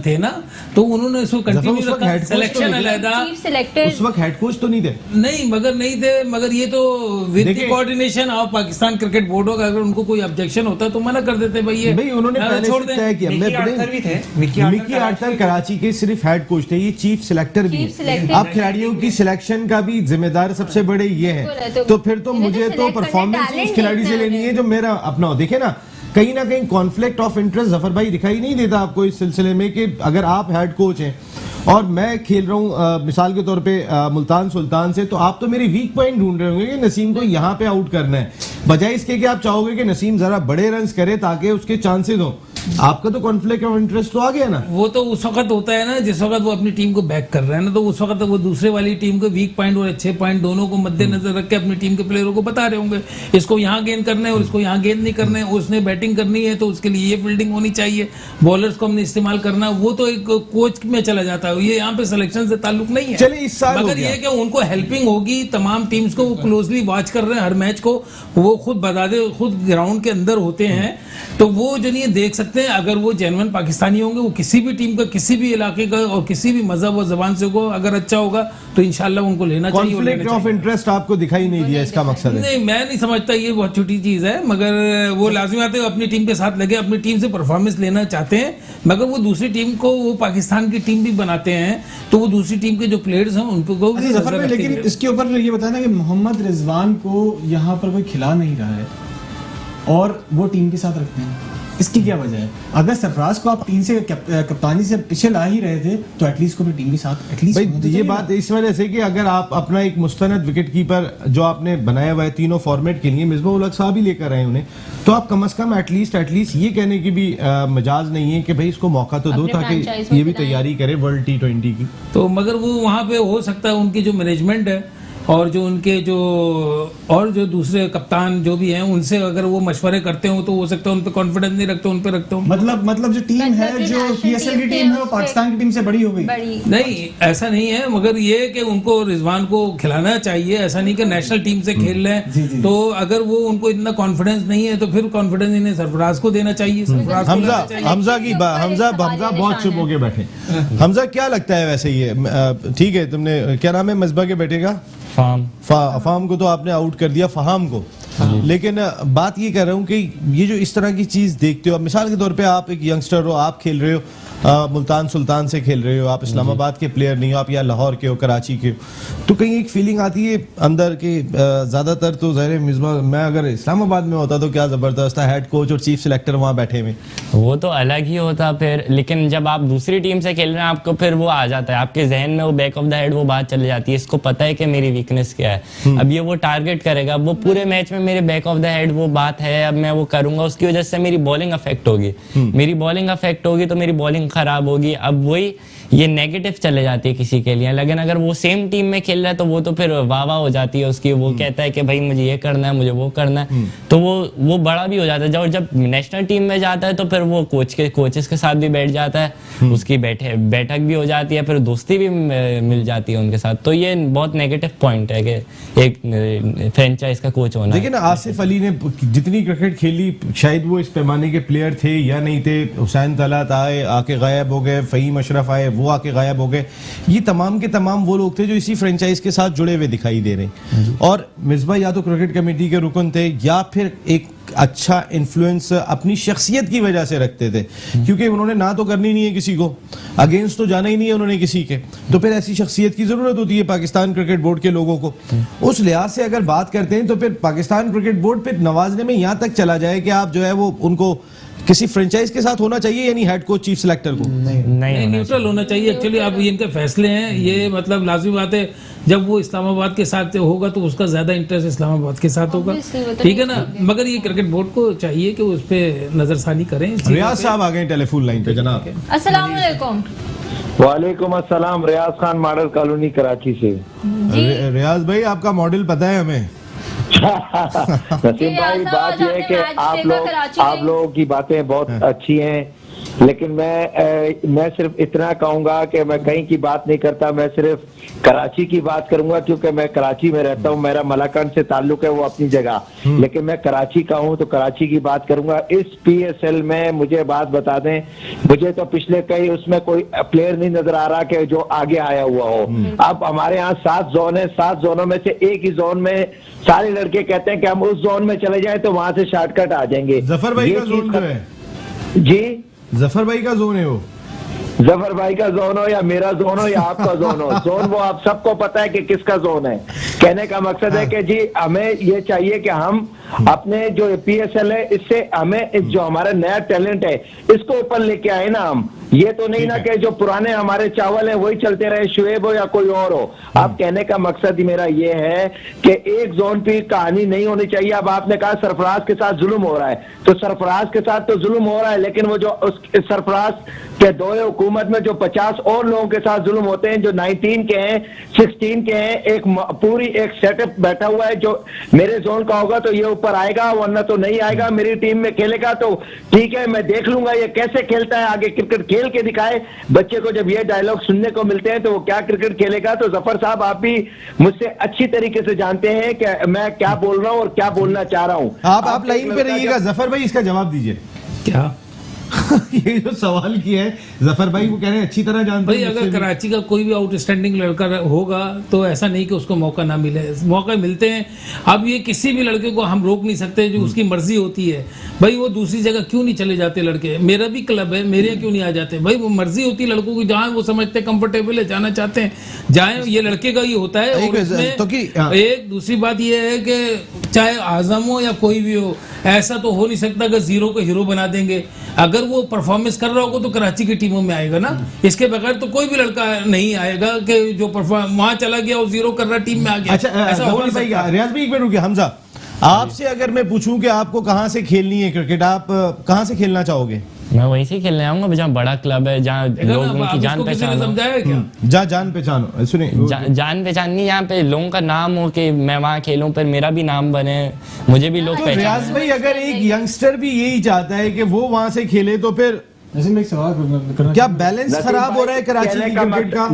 थे ना, तो उन्होंने इसको कंटिन्यू रखा। सिलेक्शन अलग, चीफ सेलेक्टर उस वक्त हेड कोच तो नहीं थे। नहीं थे, मगर ये तो with the coordination of Pakistan cricket board होगा। अगर उनको कोई ऑब्जेक्शन होता तो मना कर देते भाई, ये भाई उन्होंने पहले छोड़ से तय किया। मिकी आर्टर कराची के सिर्फ हेड कोच थे, ये चीफ सेलेक्टर भी है। अब खिलाड़ियों की सिलेक्शन का भी जिम्मेदार सबसे बड़े ये है, तो फिर तो मुझे तो परफॉर्मेंस उस खिलाड़ी से लेनी है जो मेरा अपना हो। देखे ना, कहीं ना कहीं कॉन्फ्लिक्ट ऑफ इंटरेस्ट जफर भाई दिखाई नहीं देता आपको इस सिलसिले में कि अगर आप हेड कोच हैं और मैं खेल रहा हूँ मिसाल के तौर पे मुल्तान सुल्तान से, तो आप तो मेरी वीक पॉइंट ढूंढ रहे होंगे कि नसीम को यहाँ पे आउट करना है, बजाय इसके कि आप चाहोगे कि नसीम जरा बड़े रन्स करे ताकि उसके चांसेस हो। आपका तो कॉन्फ्लिक्ट ऑफ इंटरेस्ट तो आ गया ना। वो तो उस वक्त होता है ना जिस वक्त वो अपनी टीम को बैक कर रहे हैं ना, तो उस वक्त वो दूसरे वाली टीम के वीक पॉइंट और अच्छे पॉइंट दोनों को मद्देनजर रख के अपनी टीम के प्लेयरों को बता रहे होंगे, इसको यहाँ गेंद करना है और इसको यहाँ गेंद नहीं करना है, उसने बैटिंग करनी है तो उसके लिए ये फील्डिंग होनी चाहिए, बॉलर्स को हमने इस्तेमाल करना। वो तो एक कोच में चला जाता है, ये यहाँ पे सिलेक्शन से ताल्लुक नहीं है। चलिए इस साल मगर ये कि उनको हेल्पिंग होगी तमाम टीम्स को, वो क्लोजली वॉच कर रहे हैं हर मैच को, वो खुद बता दे, खुद ग्राउंड के अंदर होते हैं, तो वो जो नहीं देख सकते हैं। अगर वो जेन्युइन पाकिस्तानी होंगे, वो किसी भी टीम का, किसी भी इलाके का और किसी भी मजहब और जबान से को अगर अच्छा होगा तो इंशाल्लाह उनको लेना चाहिए। कॉन्फ्लिक्ट ऑफ इंटरेस्ट आपको दिखाई नहीं दिया, इसका मकसद है? नहीं, मैं नहीं समझता, ये बहुत छोटी चीज है, मगर वो लाजमी आते हैं अपनी टीम के साथ लगे, अपनी टीम से परफॉर्मेंस लेना चाहते हैं, मगर वो दूसरी टीम को, वो पाकिस्तान की टीम भी बनाते हैं, तो वो दूसरी टीम के जो प्लेयर्स हैं उनको भी अच्छा जफर भाई, लेकिन इसके ऊपर ये बताना कि मोहम्मद रिजवान को यहाँ पर कोई खिला नहीं रहा है और वो टीम के साथ रखते हैं, इसकी क्या वजह है? अगर सरफराज को आप टीम से कप्तानी से पीछे ला ही रहे थे तो एटलीस्ट को भी टीम के साथ एटलीस्ट भाई ये बात इस वजह से कि अगर आप अपना एक मुस्तनद विकेट कीपर जो आपने बनाया हुआ है तीनों फॉर्मेट के लिए, मिसबा उल हक साहब ही लेकर आए उन्हें, तो आप कम से कम एटलीस्ट ये कहने की भी मजाज नहीं है कि भाई इसको मौका तो दो ताकि ये भी तैयारी करे वर्ल्ड T20 की। तो मगर वो वहाँ पे हो सकता है उनकी जो मैनेजमेंट है और जो उनके जो दूसरे कप्तान जो भी हैं उनसे अगर वो मशवरे करते हो तो हो सकता है उन पे कॉन्फिडेंस नहीं रखते, उन पे रखते हो। मतलब जो टीम है, जो PSL की टीम है, वो पाकिस्तान की टीम से बड़ी हो गई। नहीं, ऐसा नहीं है, मगर ये कि उनको रिजवान को खिलाना चाहिए, ऐसा नहीं कि नेशनल टीम से खेल रहे हैं, तो अगर वो उनको इतना कॉन्फिडेंस नहीं है तो फिर कॉन्फिडेंस इन्हें सरफराज को देना चाहिए। हमजा बहुत चुप होके बैठे। हमजा क्या लगता है वैसे ये ठीक है? तुमने क्या नाम है मिसबा के बेटे का? फहाम को तो आपने आउट कर दिया, फहाम को, लेकिन बात ये कर रहा हूँ कि ये जो इस तरह की चीज देखते हो, मिसाल के तौर पे आप एक यंगस्टर हो, आप खेल रहे हो, मुल्तान सुल्तान से खेल रहे हो, आप इस्लामाबाद के प्लेयर नहीं हो, आप या लाहौर के हो, कराची के हो, तो कहीं एक फीलिंग आती है अंदर के ज़्यादातर तो ज़ाहिर मिसबाह, मैं अगर इस्लामाबाद में होता तो क्या ज़बरदस्त था, हेड कोच और चीफ सिलेक्टर वहाँ बैठे हुए। वो तो अलग ही होता फिर, लेकिन जब आप दूसरी टीम से खेल रहे हैं आपको फिर वो आ जाता है आपके जहन में, वो बैक ऑफ द हेड वो बात चली जाती है, इसको पता है कि मेरी वीकनेस क्या है, अब ये वो टारगेट करेगा, अब वो पूरे मैच में मेरे बैक ऑफ द हेड वो बात है, अब मैं वो करूंगा, उसकी वजह से मेरी बॉलिंग अफेक्ट होगी, मेरी बॉलिंग अफेक्ट होगी तो मेरी बॉलिंग खराब होगी, अब वही ये नेगेटिव चले जाती है किसी के लिए। लेकिन अगर वो सेम टीम में खेल रहा है तो वो तो फिर वाह वाह हो जाती है उसकी, वो कहता है कि भाई मुझे ये करना है, मुझे वो करना है, तो वो बड़ा भी हो जाता है। जब नेशनल टीम में जाता है तो फिर वो कोचेस के साथ भी बैठ जाता है, उसकी बैठक भी हो जाती है, फिर दोस्ती भी मिल जाती है उनके साथ, तो ये बहुत नेगेटिव पॉइंट है कि एक फ्रेंचाइज का कोच होना। देखिए ना, आसिफ अली ने जितनी क्रिकेट खेली शायद वो इस पैमाने के प्लेयर थे या नहीं थे, हुसैन तलत आए आके गायब हो गए, फ़हीम अशरफ आए वो आके गायब हो गए, ये तमाम के तमाम वो लोग थे जो इसी फ्रेंचाइज के साथ जुड़े हुए दिखाई दे रहे हैं। और मिसबा या तो क्रिकेट कमेटी के रुकन थे या फिर एक अच्छा इन्फ्लुएंस अपनी शख्सियत की वजह से रखते थे, क्योंकि उन्होंने ना तो करनी नहीं है किसी को, अगेंस्ट तो जाना ही नहीं है उन्होंने किसी के, तो फिर ऐसी शख्सियत की जरूरत होती है पाकिस्तान क्रिकेट बोर्ड के लोगों को। उस लिहाज से अगर बात करते हैं तो फिर पाकिस्तान क्रिकेट बोर्ड फिर नवाजने में यहाँ तक चला जाए कि आप जो है वो उनको किसी फ्रेंचाइज के साथ होना चाहिए, यानी हेड कोच चीफ सिलेक्टर को नहीं न्यूट्रल होना चाहिए। एक्चुअली अब ये इनके फैसले हैं, ये मतलब लाजमी बात है, जब वो इस्लामाबाद के साथ होगा तो उसका ज्यादा इंटरेस्ट इस्लामाबाद के साथ होगा, ठीक है ना, मगर ये क्रिकेट बोर्ड को चाहिए कि उस पर नजरसानी करें। रियाज साहब आ गए टेलीफोन लाइन पे, जनाब अस्सलाम वालेकुम। वालेकुम अस्सलाम, रियाज खान मॉडल कॉलोनी कराची से। रियाज भाई आपका मॉडल पता है हमें। नसीम भाई, बात यह है कि आप लोगों की बातें बहुत अच्छी हैं, लेकिन मैं सिर्फ इतना कहूंगा कि मैं कहीं की बात नहीं करता, मैं सिर्फ कराची की बात करूंगा, क्योंकि मैं कराची में रहता हूं, मेरा मलाकंड से ताल्लुक है वो अपनी जगह, लेकिन मैं कराची का हूं तो कराची की बात करूंगा। इस PSL में मुझे बात बता दें, मुझे तो पिछले कई उसमें कोई प्लेयर नहीं नजर आ रहा कि जो आगे आया हुआ हो। अब हमारे यहाँ 7 जोन है, 7 जोनों में से एक ही जोन में सारे लड़के कहते हैं कि हम उस जोन में चले जाएं तो वहां से शॉर्टकट आ जाएंगे। जफर भाई का जोन जो है, जी जफर भाई का जोन है वो, जफर भाई का जोन हो या मेरा जोन हो या आपका जोन हो, जोन वो आप सबको पता है कि किसका जोन है। कहने का मकसद है कि जी हमें ये चाहिए कि हम अपने जो PSL है इससे हमें जो हमारा नया टैलेंट है इसको ऊपर लेके आए ना हम, ये तो नहीं ना कि जो पुराने हमारे चावल हैं वही चलते रहे, शुएब हो या कोई और हो। अब कहने का मकसद ही मेरा ये है कि एक जोन पे कहानी नहीं होनी चाहिए। अब आपने कहा सरफराज के साथ जुल्म हो रहा है, तो सरफराज के साथ तो जुल्म हो रहा है, लेकिन वो जो उस सरफराज के दौरे हुकूमत में जो 50 और लोगों के साथ जुल्म होते हैं, जो 19 के हैं, 16 के हैं, एक पूरी एक सेटअप बैठा हुआ है, जो मेरे जोन का होगा तो ये ऊपर आएगा, वरना तो नहीं आएगा। मेरी टीम में खेलेगा तो ठीक है, मैं देख लूंगा ये कैसे खेलता है, आगे क्रिकेट खेल के दिखाए। बच्चे को जब ये डायलॉग सुनने को मिलते हैं तो वो क्या क्रिकेट खेलेगा। तो जफर साहब, आप भी मुझसे अच्छी तरीके से जानते हैं कि मैं क्या बोल रहा हूँ और क्या बोलना चाह रहा हूँ। आप लाइन पे रहिएगा। जफर भाई इसका जवाब दीजिए। क्या ये जो सवाल किया है जफर भाई, वो कह रहे हैं अच्छी तरह जानते भाई, अगर कराची का कोई भी आउटस्टैंडिंग लड़का होगा तो ऐसा नहीं कि उसको मौका ना मिले, मौका मिलते हैं। अब ये किसी भी लड़के को हम रोक नहीं सकते, जो उसकी मर्जी होती है। भाई वो दूसरी जगह क्यों नहीं चले जाते लड़के, मेरा भी क्लब है, मेरे यहाँ क्यों नहीं आ जाते। भाई वो मर्जी होती है लड़कों की, जहाँ वो समझते हैं कंफर्टेबल है, जाना चाहते हैं जाए, ये लड़के का ये होता है। और इसमें एक दूसरी बात ये है कि चाहे आजम हो या कोई भी हो, ऐसा तो हो नहीं सकता कि जीरो को हीरो बना देंगे। अगर वो परफॉर्मेंस कर रहा होगा तो कराची की टीमों में आएगा ना, इसके बगैर तो कोई भी लड़का नहीं आएगा कि जो परफॉर्म वहां चला गया और जीरो कर रहा टीम में आ गया। अच्छा, ऐसा हो नहीं सकता। रियाज भाई एक मिनट रुकिए। हमजा, आपसे अगर मैं पूछूं कि आपको कहां से खेलनी है क्रिकेट, आप कहां से खेलना चाहोगे? मैं वहीं से खेलने आऊंगा जहाँ बड़ा क्लब है, जहाँ लोगों की जान पहचान हो। समझाया क्या? जहाँ जान पहचान हो, सुनिए, जान पहचान नहीं, यहाँ पे लोगों का नाम हो कि मैं वहाँ खेलूं, पर मेरा भी नाम बने, मुझे भी लोग पहचान। रियाज भाई, अगर एक यंगस्टर भी यही चाहता है कि वो वहां से खेले तो फिर एक सवाल करना, क्या बैलेंस खराब हो रहा है कराची की क्रिकेट का?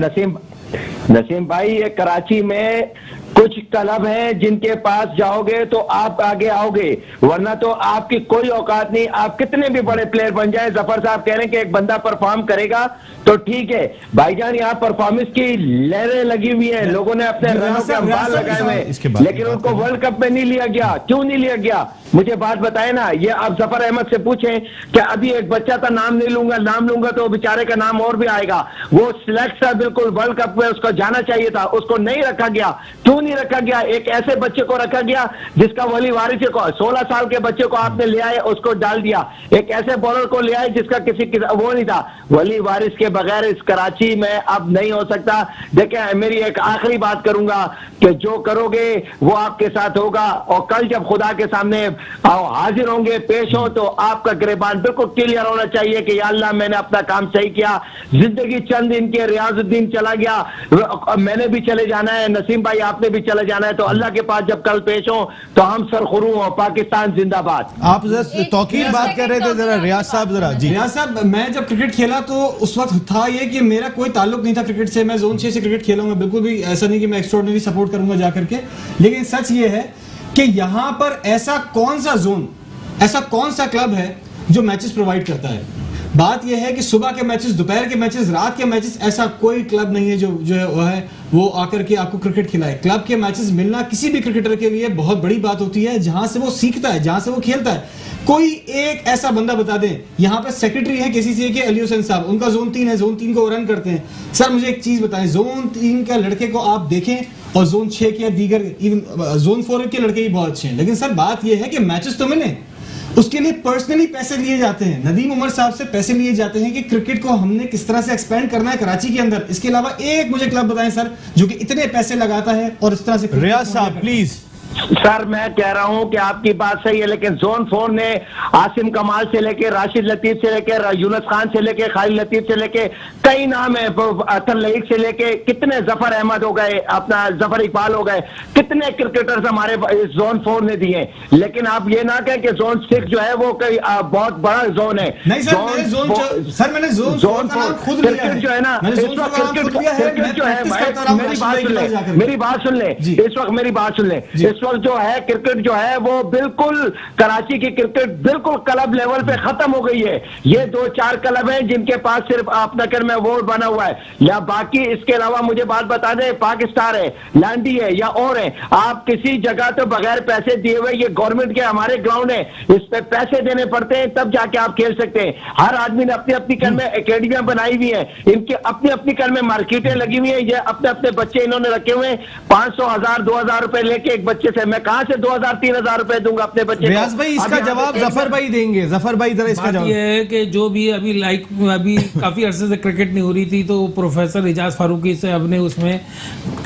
नसीम भाई, ये कराची में कुछ क्लब हैं जिनके पास जाओगे तो आप आगे आओगे, वरना तो आपकी कोई औकात नहीं। आप कितने भी बड़े प्लेयर बन जाए, जफर साहब कह रहे हैं कि एक बंदा परफॉर्म करेगा तो ठीक है भाईजान, यहाँ परफॉर्मेंस की लहरें लगी हुई है, लोगों ने अपने रनों के अंबार लगाए हुए हैं, लेकिन उनको वर्ल्ड कप में नहीं लिया गया। क्यों नहीं लिया गया? मुझे बात बताए ना, ये आप जफर अहमद से पूछें कि अभी एक बच्चा था, नाम नहीं लूंगा, नाम लूंगा तो बेचारे का नाम और भी आएगा, वो सिलेक्ट था बिल्कुल वर्ल्ड कप में, उसको जाना चाहिए था, उसको नहीं रखा गया। क्यों नहीं रखा गया? एक ऐसे बच्चे को रखा गया जिसका वली वारिस को, 16 साल के बच्चे को आपने ले आए, उसको डाल दिया। एक ऐसे बॉलर को ले आए जिसका किसी वो नहीं था, वली वारिस के बगैर इस कराची में अब नहीं हो सकता। देखिए मेरी एक आखिरी बात करूंगा कि जो करोगे वो आपके साथ होगा, और कल जब खुदा के सामने हाजिर होंगे, पेश हो, तो आपका गिरबान बिल्कुल क्लियर होना चाहिए कि या अल्लाह मैंने अपना काम सही किया। जिंदगी चंद दिन के, रियाजुद्दीन चला गया, मैंने भी चले जाना है, नसीम भाई आपने भी चले जाना है, तो अल्लाह के पास जब कल पेश हो तो हम सरखुरू हो, पाकिस्तान जिंदाबाद। आप तौकीर बात कर रहे थे, जरा रियाज साहब जरा। जी रियाज साहब, मैं जब क्रिकेट खेला तो उस वक्त था ये कि मेरा कोई ताल्लुक नहीं था क्रिकेट से, मैं जोन 6 से क्रिकेट खेलूंगा, बिल्कुल भी ऐसा नहीं कि मैं एक्स्ट्राऑर्डिनरी सपोर्ट करूंगा जा करके। लेकिन सच ये है कि यहाँ पर ऐसा कौन सा जोन, ऐसा कौन सा क्लब है जो मैचेस प्रोवाइड करता है? बात यह है कि सुबह के मैचेस, दोपहर के मैचेस, रात के मैचेस, ऐसा कोई क्लब नहीं है जो वो आकर के आपको क्रिकेट खिलाए। क्लब के मैचेस मिलना किसी भी क्रिकेटर के लिए बहुत बड़ी बात होती है, जहां से वो सीखता है, जहां से वो खेलता है। कोई एक ऐसा बंदा बता दें, यहाँ पे सेक्रेटरी है KCCA के अली हुसैन साहब, उनका जोन 3 है, जोन 3 को रन करते हैं। सर मुझे एक चीज बताएं, जोन 3 के लड़के को आप देखें और जोन 6 के या दीगर इवन जोन 4 के लड़के ही बहुत अच्छे हैं, लेकिन सर बात यह है कि मैचेस तो मिले, उसके लिए पर्सनली पैसे लिए जाते हैं। नदीम उमर साहब से पैसे लिए जाते हैं कि क्रिकेट को हमने किस तरह से एक्सपेंड करना है कराची के अंदर। इसके अलावा एक मुझे क्लब बताएं सर जो कि इतने पैसे लगाता है और इस तरह से। रियाज साहब प्लीज। सर मैं कह रहा हूं कि आपकी बात सही है, लेकिन जोन 4 ने आसिम कमाल से लेके, राशिद लतीफ से लेके, यूनुस खान से लेके, खालिद लतीफ से लेके, कई नाम है, अतर लईक से लेके, कितने जफर अहमद हो गए, अपना जफर इकबाल हो गए, कितने क्रिकेटर्स हमारे जोन 4 ने दिए। लेकिन आप ये ना कहें कि जोन 6 जो है वो कोई बहुत बड़ा जोन है। नहीं सर, मैंने जोन खुद क्रिकेट जो है ना, इस वक्त क्रिकेट जो है, मेरी बात सुन ले, इस वक्त मेरी बात सुन ले, इस वक्त जो है क्रिकेट जो है वो बिल्कुल कराची की क्रिकेट बिल्कुल क्लब लेवल पे खत्म हो गई है। ये 2-4 क्लब हैं जिनके पास सिर्फ अपनाकर में वो बना हुआ है, या बाकी इसके अलावा मुझे बात बता दें, पाकिस्तान है, लांडी है या और है, आप किसी जगह तो बगैर पैसे दिए हुए, ये गवर्नमेंट के हमारे ग्राउंड है, इस पे पैसे देने पड़ते हैं तब जाके आप खेल सकते हैं। हर आदमी ने अपनी अपनी घर में एकेडमियां बनाई हुई है, इनके अपनी अपनी घर में मार्केटें लगी हुई है, ये अपने अपने बच्चे इन्होंने रखे हुए हैं। 500, 1000, 2000 रुपए लेके एक बच्चे से, मैं कहां से 2000, 3000 रुपए दूंगा अपने बच्चे को? रियाज भाई इसका जवाब जफर भाई देंगे। जफर भाई जरा इसका जवाब। ये है कि जो भी अभी काफी अरसे से क्रिकेट नहीं हो रही थी, तो प्रोफेसर इजाज फारूकी से हमने उसमें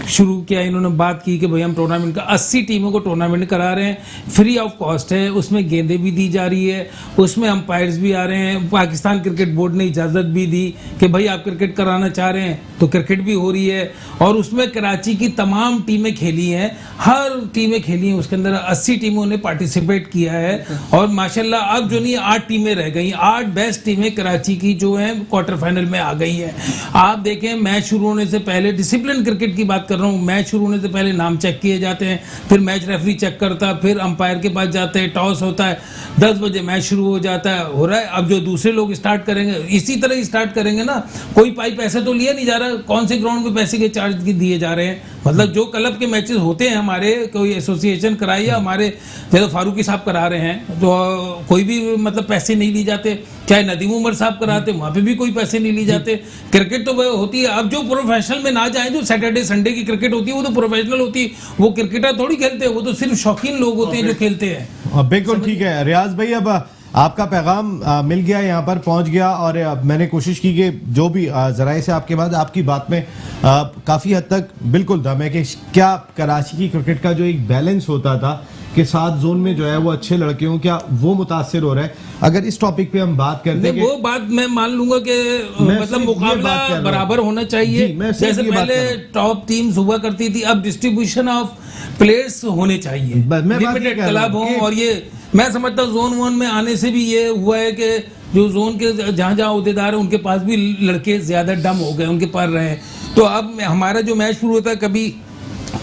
शुरू किया, इन्होंने बात की कि भाई हम टूर्नामेंट का 80 टीमों को टूर्नामेंट करा रहे हैं, फ्री ऑफ कॉस्ट है, उसमें गेंदें भी दी जा रही है, उसमें अंपायर्स भी आ रहे हैं। पाकिस्तान क्रिकेट बोर्ड ने इजाजत भी दी कि भाई आप क्रिकेट कराना चाह रहे हैं तो क्रिकेट भी हो रही है, और उसमें कराची की तमाम टीमें खेली हैं, हर टीमें खेली हैं, उसके अंदर 80 टीमों ने पार्टिसिपेट किया है। और माशाल्लाह अब जो नहीं 8 टीमें रह गई, 8 बेस्ट टीमें कराची की जो हैं क्वार्टर फाइनल में आ गई हैं। आप देखें मैच शुरू होने से पहले, डिसिप्लिन क्रिकेट की बात कर रहा हूँ, मैच शुरू होने से पहले नाम चेक किए जाते हैं, फिर मैच रेफरी चेक करता है, फिर अंपायर के पास जाते हैं, टॉस होता है, 10 बजे मैच शुरू हो जाता है, हो रहा है। अब जो दूसरे लोग स्टार्ट करेंगे इसी तरह स्टार्ट करेंगे ना, कोई पैसे तो लिया नहीं जा रहा, कौन से ग्राउंड पे पैसे के चार्ज दिए जा रहे हैं? मतलब जो क्लब के मैचेस होते हैं हमारे, कोई एसोसिएशन कराई या हमारे जैसे फारूकी साहब करा रहे हैं, तो कोई भी मतलब पैसे नहीं लिए जाते, चाहे नदीम उमर साहब कराते वहां पे भी कोई पैसे नहीं लिए जाते। क्रिकेट तो वह होती है, अब जो प्रोफेशनल में ना जाए, जो सैटरडे संडे की क्रिकेट होती है वो तो प्रोफेशनल होती है, वो क्रिकेटर थोड़ी खेलते हैं, वो तो सिर्फ शौकीन लोग होते हैं जो खेलते हैं। बिल्कुल ठीक है रियाज भाई, अब आपका पैगाम मिल गया, यहाँ पर पहुंच गया, और मैंने कोशिश की कि जो भी जराए से आपके बाद आपकी बात में काफ़ी हद तक बिल्कुल दम है कि क्या कराची की क्रिकेट का जो एक बैलेंस होता था कि 7 जोन में जो है वो अच्छे लड़के हों, क्या वो मुतासिर हो रहा है? अगर इस टॉपिक पे हम बात करते हैं, वो बात मैं मान लूंगा कि मतलब मुकाबला बराबर होना चाहिए। जैसे पहले टॉप टीम्स हुआ करती थी, अब डिस्ट्रीब्यूशन ऑफ प्लेयर्स होने चाहिए, लिमिटेड क्लब हो। और ये मैं समझता हूँ जोन 1 में आने से भी ये हुआ है कि जो जोन के जहाँ जहाँ अहदेदार हैं उनके पास भी लड़के ज्यादा डम हो गए, उनके पास रहे। तो अब हमारा जो मैच शुरू होता है कभी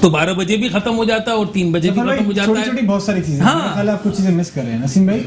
तो 12 बजे भी खत्म हो जाता है और 3 बजे भी खत्म हो जाता है। छोटी बहुत सारी चीजें, हाँ, आप कुछ चीजें मिस कर रहे हैं नसीम भाई।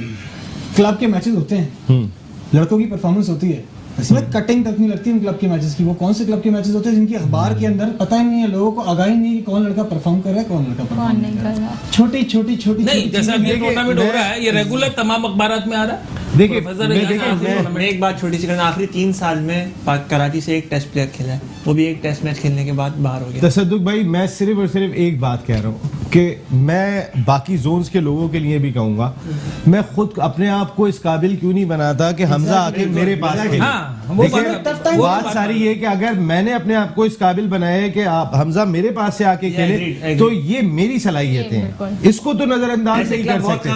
क्लब के मैचेस होते हैं, लड़कों की परफॉर्मेंस होती है, इसमें कटिंग तक नहीं लगती इन क्लब के मैचेस की। वो कौन से क्लब के मैचेस होते हैं जिनकी अखबार के अंदर पता ही नहीं है, लोगों को आगाही नहीं है कि कौन लड़का परफॉर्म कर रहा है, कौन लड़का परफॉर्म नहीं कर रहा। छोटी छोटी छोटी नहीं, जैसे अब ये टूर्नामेंट हो रहा है, ये रेगुलर तमाम अखबारात में आ रहा है। देखिए, मैं एक बात छोटी सी करना, आखिरी 3 साल में कराची से एक टेस्ट प्लेयर खेला है, वो भी एक टेस्ट मैच खेलने के बाद बाहर हो गया। तसद्दुक भाई, मैं सिर्फ और सिर्फ एक बात कह रहा हूँ कि मैं बाकी जोन्स के लोगों के लिए भी कहूंगा, मैं खुद अपने आप को इस काबिल क्यों नहीं बनाता कि हमजा आके मेरे पास खेले। देखिए, बात सारी ये कि अगर मैंने अपने आप को इस काबिल बनाया है कि आप हमजा मेरे पास से आके खेले, तो ये मेरी सलाहियतें हैं, इसको तो नजरअंदाज नहीं कर सकते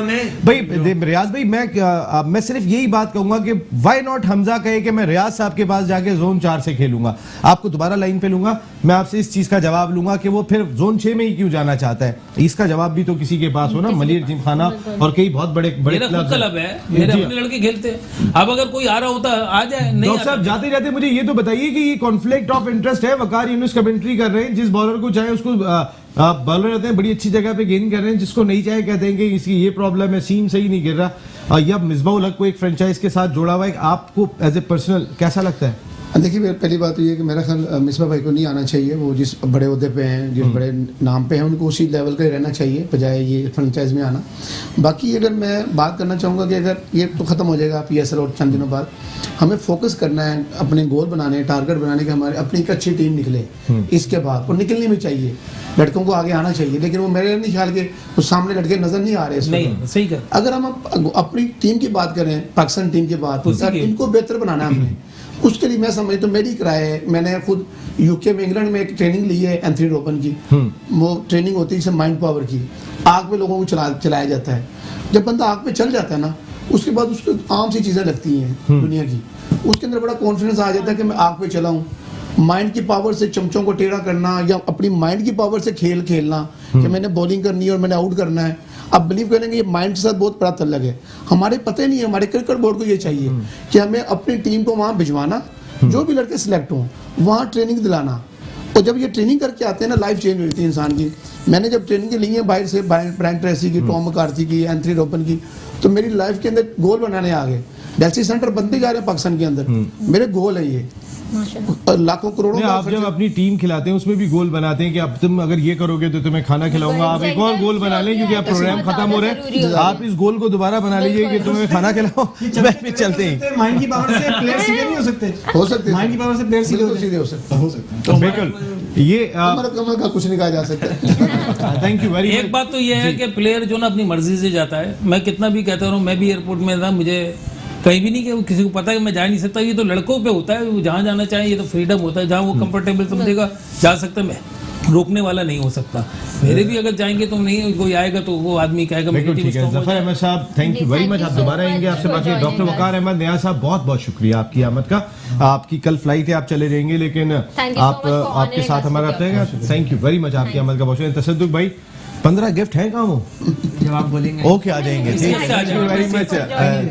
भाई। रियाज भाई, मैं सिर्फ यही बात कहूंगा कि व्हाई नॉट हमजा कहे कि मैं रियाज साहब के पास जाके जोन 4 से खेलूंगा, आपको दोबारा लाइन पे लूंगा, मैं आपसे इस चीज का जवाब लूंगा कि वो फिर जोन 6 में ही क्यों जाना चाहता है। इसका जवाब भी तो किसी के पास हो ना, मलिर जिमखाना और कई बहुत बड़े बड़े क्लब है, मेरे अपने लड़के खेलते हैं। अब अगर कोई आ रहा होता आ जाए। डॉक्टर साहब, जाते जाते मुझे ये तो बताइए कि ये कॉन्फ्लिक्ट ऑफ इंटरेस्ट है, वकार यूनुस कमेंट्री कर रहे हैं, जिस बॉलर को चाहे उसको बॉलर रहते हैं बड़ी अच्छी जगह पे गेंद कर रहे हैं, जिसको नहीं चाहे कहते हैं कि इसकी ये प्रॉब्लम है, सीम सही नहीं गिर रहा, या मिसबाउल हक को एक फ्रेंचाइज के साथ जोड़ा हुआ है, आपको एज ए पर्सनल कैसा लगता है? देखिए, पहली बात तो ये कि मेरा ख्याल मिसबा भाई को नहीं आना चाहिए। वो जिस बड़े ओहदे पे हैं, जिस बड़े नाम पे हैं, उनको उसी लेवल का ही रहना चाहिए बजाय ये फ्रेंचाइज में आना। बाकी अगर मैं बात करना चाहूँगा कि अगर ये तो ख़त्म हो जाएगा PSL और चंद दिनों बाद, हमें फोकस करना है अपने गोल बनाने, टारगेट बनाने के, हमारे अपनी एक अच्छी टीम निकले इसके बाद, और निकलनी भी चाहिए, लड़कों को आगे आना चाहिए। लेकिन वो मेरे नहीं ख्याल के कुछ सामने लड़के नजर नहीं आ रहे इसमें। सही कर। अगर हम अपनी टीम की बात करें, पाकिस्तान टीम की बात, इनको बेहतर बनाना है हमने, उसके लिए मैं समझ तो मेरी राय है, मैंने खुद यूके में, इंग्लैंड में एक ट्रेनिंग ली है एंथनी रोपन की। वो ट्रेनिंग होती है माइंड पावर की, आग पे लोगों को चलाया जाता है। जब बंदा आग पे चल जाता है ना, उसके बाद उसको आम सी चीजें लगती हैं दुनिया की, उसके अंदर बड़ा कॉन्फिडेंस आ जाता है कि मैं आग पे चला हूँ। माइंड की पावर से चमचों को टेढ़ा करना, या अपनी माइंड की पावर से खेलना कि मैंने बॉलिंग करनी है और मैंने आउट करना है, आप बिलीव करेंगे ये माइंड के साथ बहुत बड़ा तल्लक है। हमारे पता नहीं है, हमारे क्रिकेट बोर्ड को ये चाहिए कि हमें अपनी टीम को वहाँ भिजवाना, जो भी लड़के सिलेक्ट हों वहाँ ट्रेनिंग दिलाना, और जब ये ट्रेनिंग करके आते हैं ना, लाइफ चेंज होती है इंसान की। मैंने जब ट्रेनिंग ली है बाहर से, ब्रायन ट्रेसी की, टॉम मैकार्थी की, एंथनी रोपन की, तो मेरी लाइफ के अंदर गोल बनाने आ गए। डेल्सी सेंटर बनते जा रहे हैं पाकिस्तान के अंदर, मेरे गोल है ये, लाखों करोड़ों। आप जब अपनी टीम खिलाते हैं उसमें भी गोल बनाते हैं कि अब तुम अगर ये करोगे तो तुम्हें खाना खिलाऊंगा, आप एक और गोल बना लें क्योंकि आप प्रोग्राम खत्म हो रहे हैं, आप इस गोल को दोबारा बना लीजिए कि तुम्हें खाना खिलाओ, फिर चलते हैं। माइंड की पावर से प्लेयर सीधे नहीं हो सकते, माइंड की पावर से प्लेयर सीधे हो सकते। बिल्कुल, ये कमर का कुछ नहीं कहा जा सकता। Thank you very much. एक बात तो ये है कि प्लेयर जो ना अपनी मर्जी से जाता है, मैं कितना भी कहता हूँ, मैं भी एयरपोर्ट में था, मुझे कहीं भी नहीं कि किसी को पता है कि मैं जा नहीं सकता, ये तो लड़कों पे होता है, वो जहाँ जाना चाहे, ये तो फ्रीडम होता है, जहाँ वो कंफर्टेबल समझेगा जा सकता है, मैं रोकने वाला नहीं हो सकता। मेरे भी अगर जाएंगे तो नहीं, कोई आएगा तो वो आदमी कहेगा। ठीक है जफर अहमद साहब, थैंक यू वेरी मच, आप दोबारा आएंगे आपसे बात करेंगे। डॉक्टर वकार अहमद नियाज साहब, बहुत बहुत शुक्रिया आपकी आमद का। आपकी कल फ्लाइट है, आप चले जाएंगे, लेकिन आप आपके साथ हमारा रहेगा। थैंक यू वेरी मच आपकी आमद का बहुत शुक्रिया। तसद्दुक भाई, 15 गिफ्ट हैं कहाँ वो, जब आप बोलेंगे ओके आ जाएंगे। Thank you very much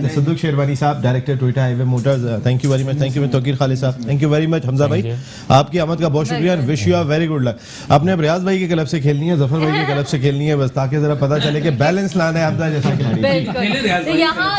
Tasadduq Sherwani साहब, director Toyota highway motors, thank you very much. Thank you Tauqeer Khalid साहब, thank you very much. Hamza भाई, आपकी आमद का बहुत शुक्रिया, wish you very good luck. आपने अब रियाज भाई के क्लब से खेलनी है, जफर भाई के क्लब से खेलनी है, बस ताकि जरा पता चले कि बैलेंस लाना है हमजा जैसा खिलाड़ी। तो यहाँ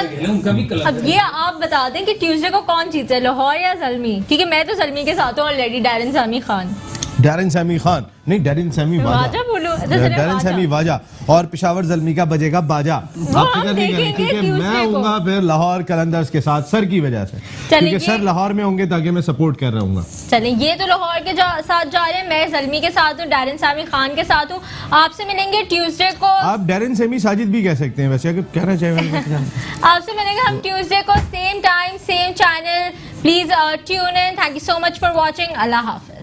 अब ये आप बता दें कि ट्यूसडे को कौन जीता है, लाहौर या ज़ल्मी? क्योंकि मैं तो ज़ल्मी के साथ हूँ ऑलरेडी, डैरन सामी खान। डैरन सैमी खान नहीं, डैरन सैमी वाजा बोलो, डैरन सैमी वाजा, और पेशावर ज़ल्मी का बजेगा बाजा। आप फिक्र नहीं करें, क्योंकि मैं होऊंगा फिर लाहौर कलंदर्स के साथ सर की वजह से, क्योंकि सर लाहौर में होंगे ताकि मैं सपोर्ट कर रहा हूँ। चलें, ये तो लाहौर के साथ जा रहे हैं, मैं ज़ल्मी के साथ हूँ, डैरन सामी खान के साथ हूँ। आपसे मिलेंगे ट्यूसडे को, आप डैरन सैमी साजिद भी कह सकते हैं वैसे, अगर कहना चाहिए। आपसे मिलेंगे हम ट्यूसडे को, same time same channel. Please tune in. Thank you so much for watching. Allah Hafiz.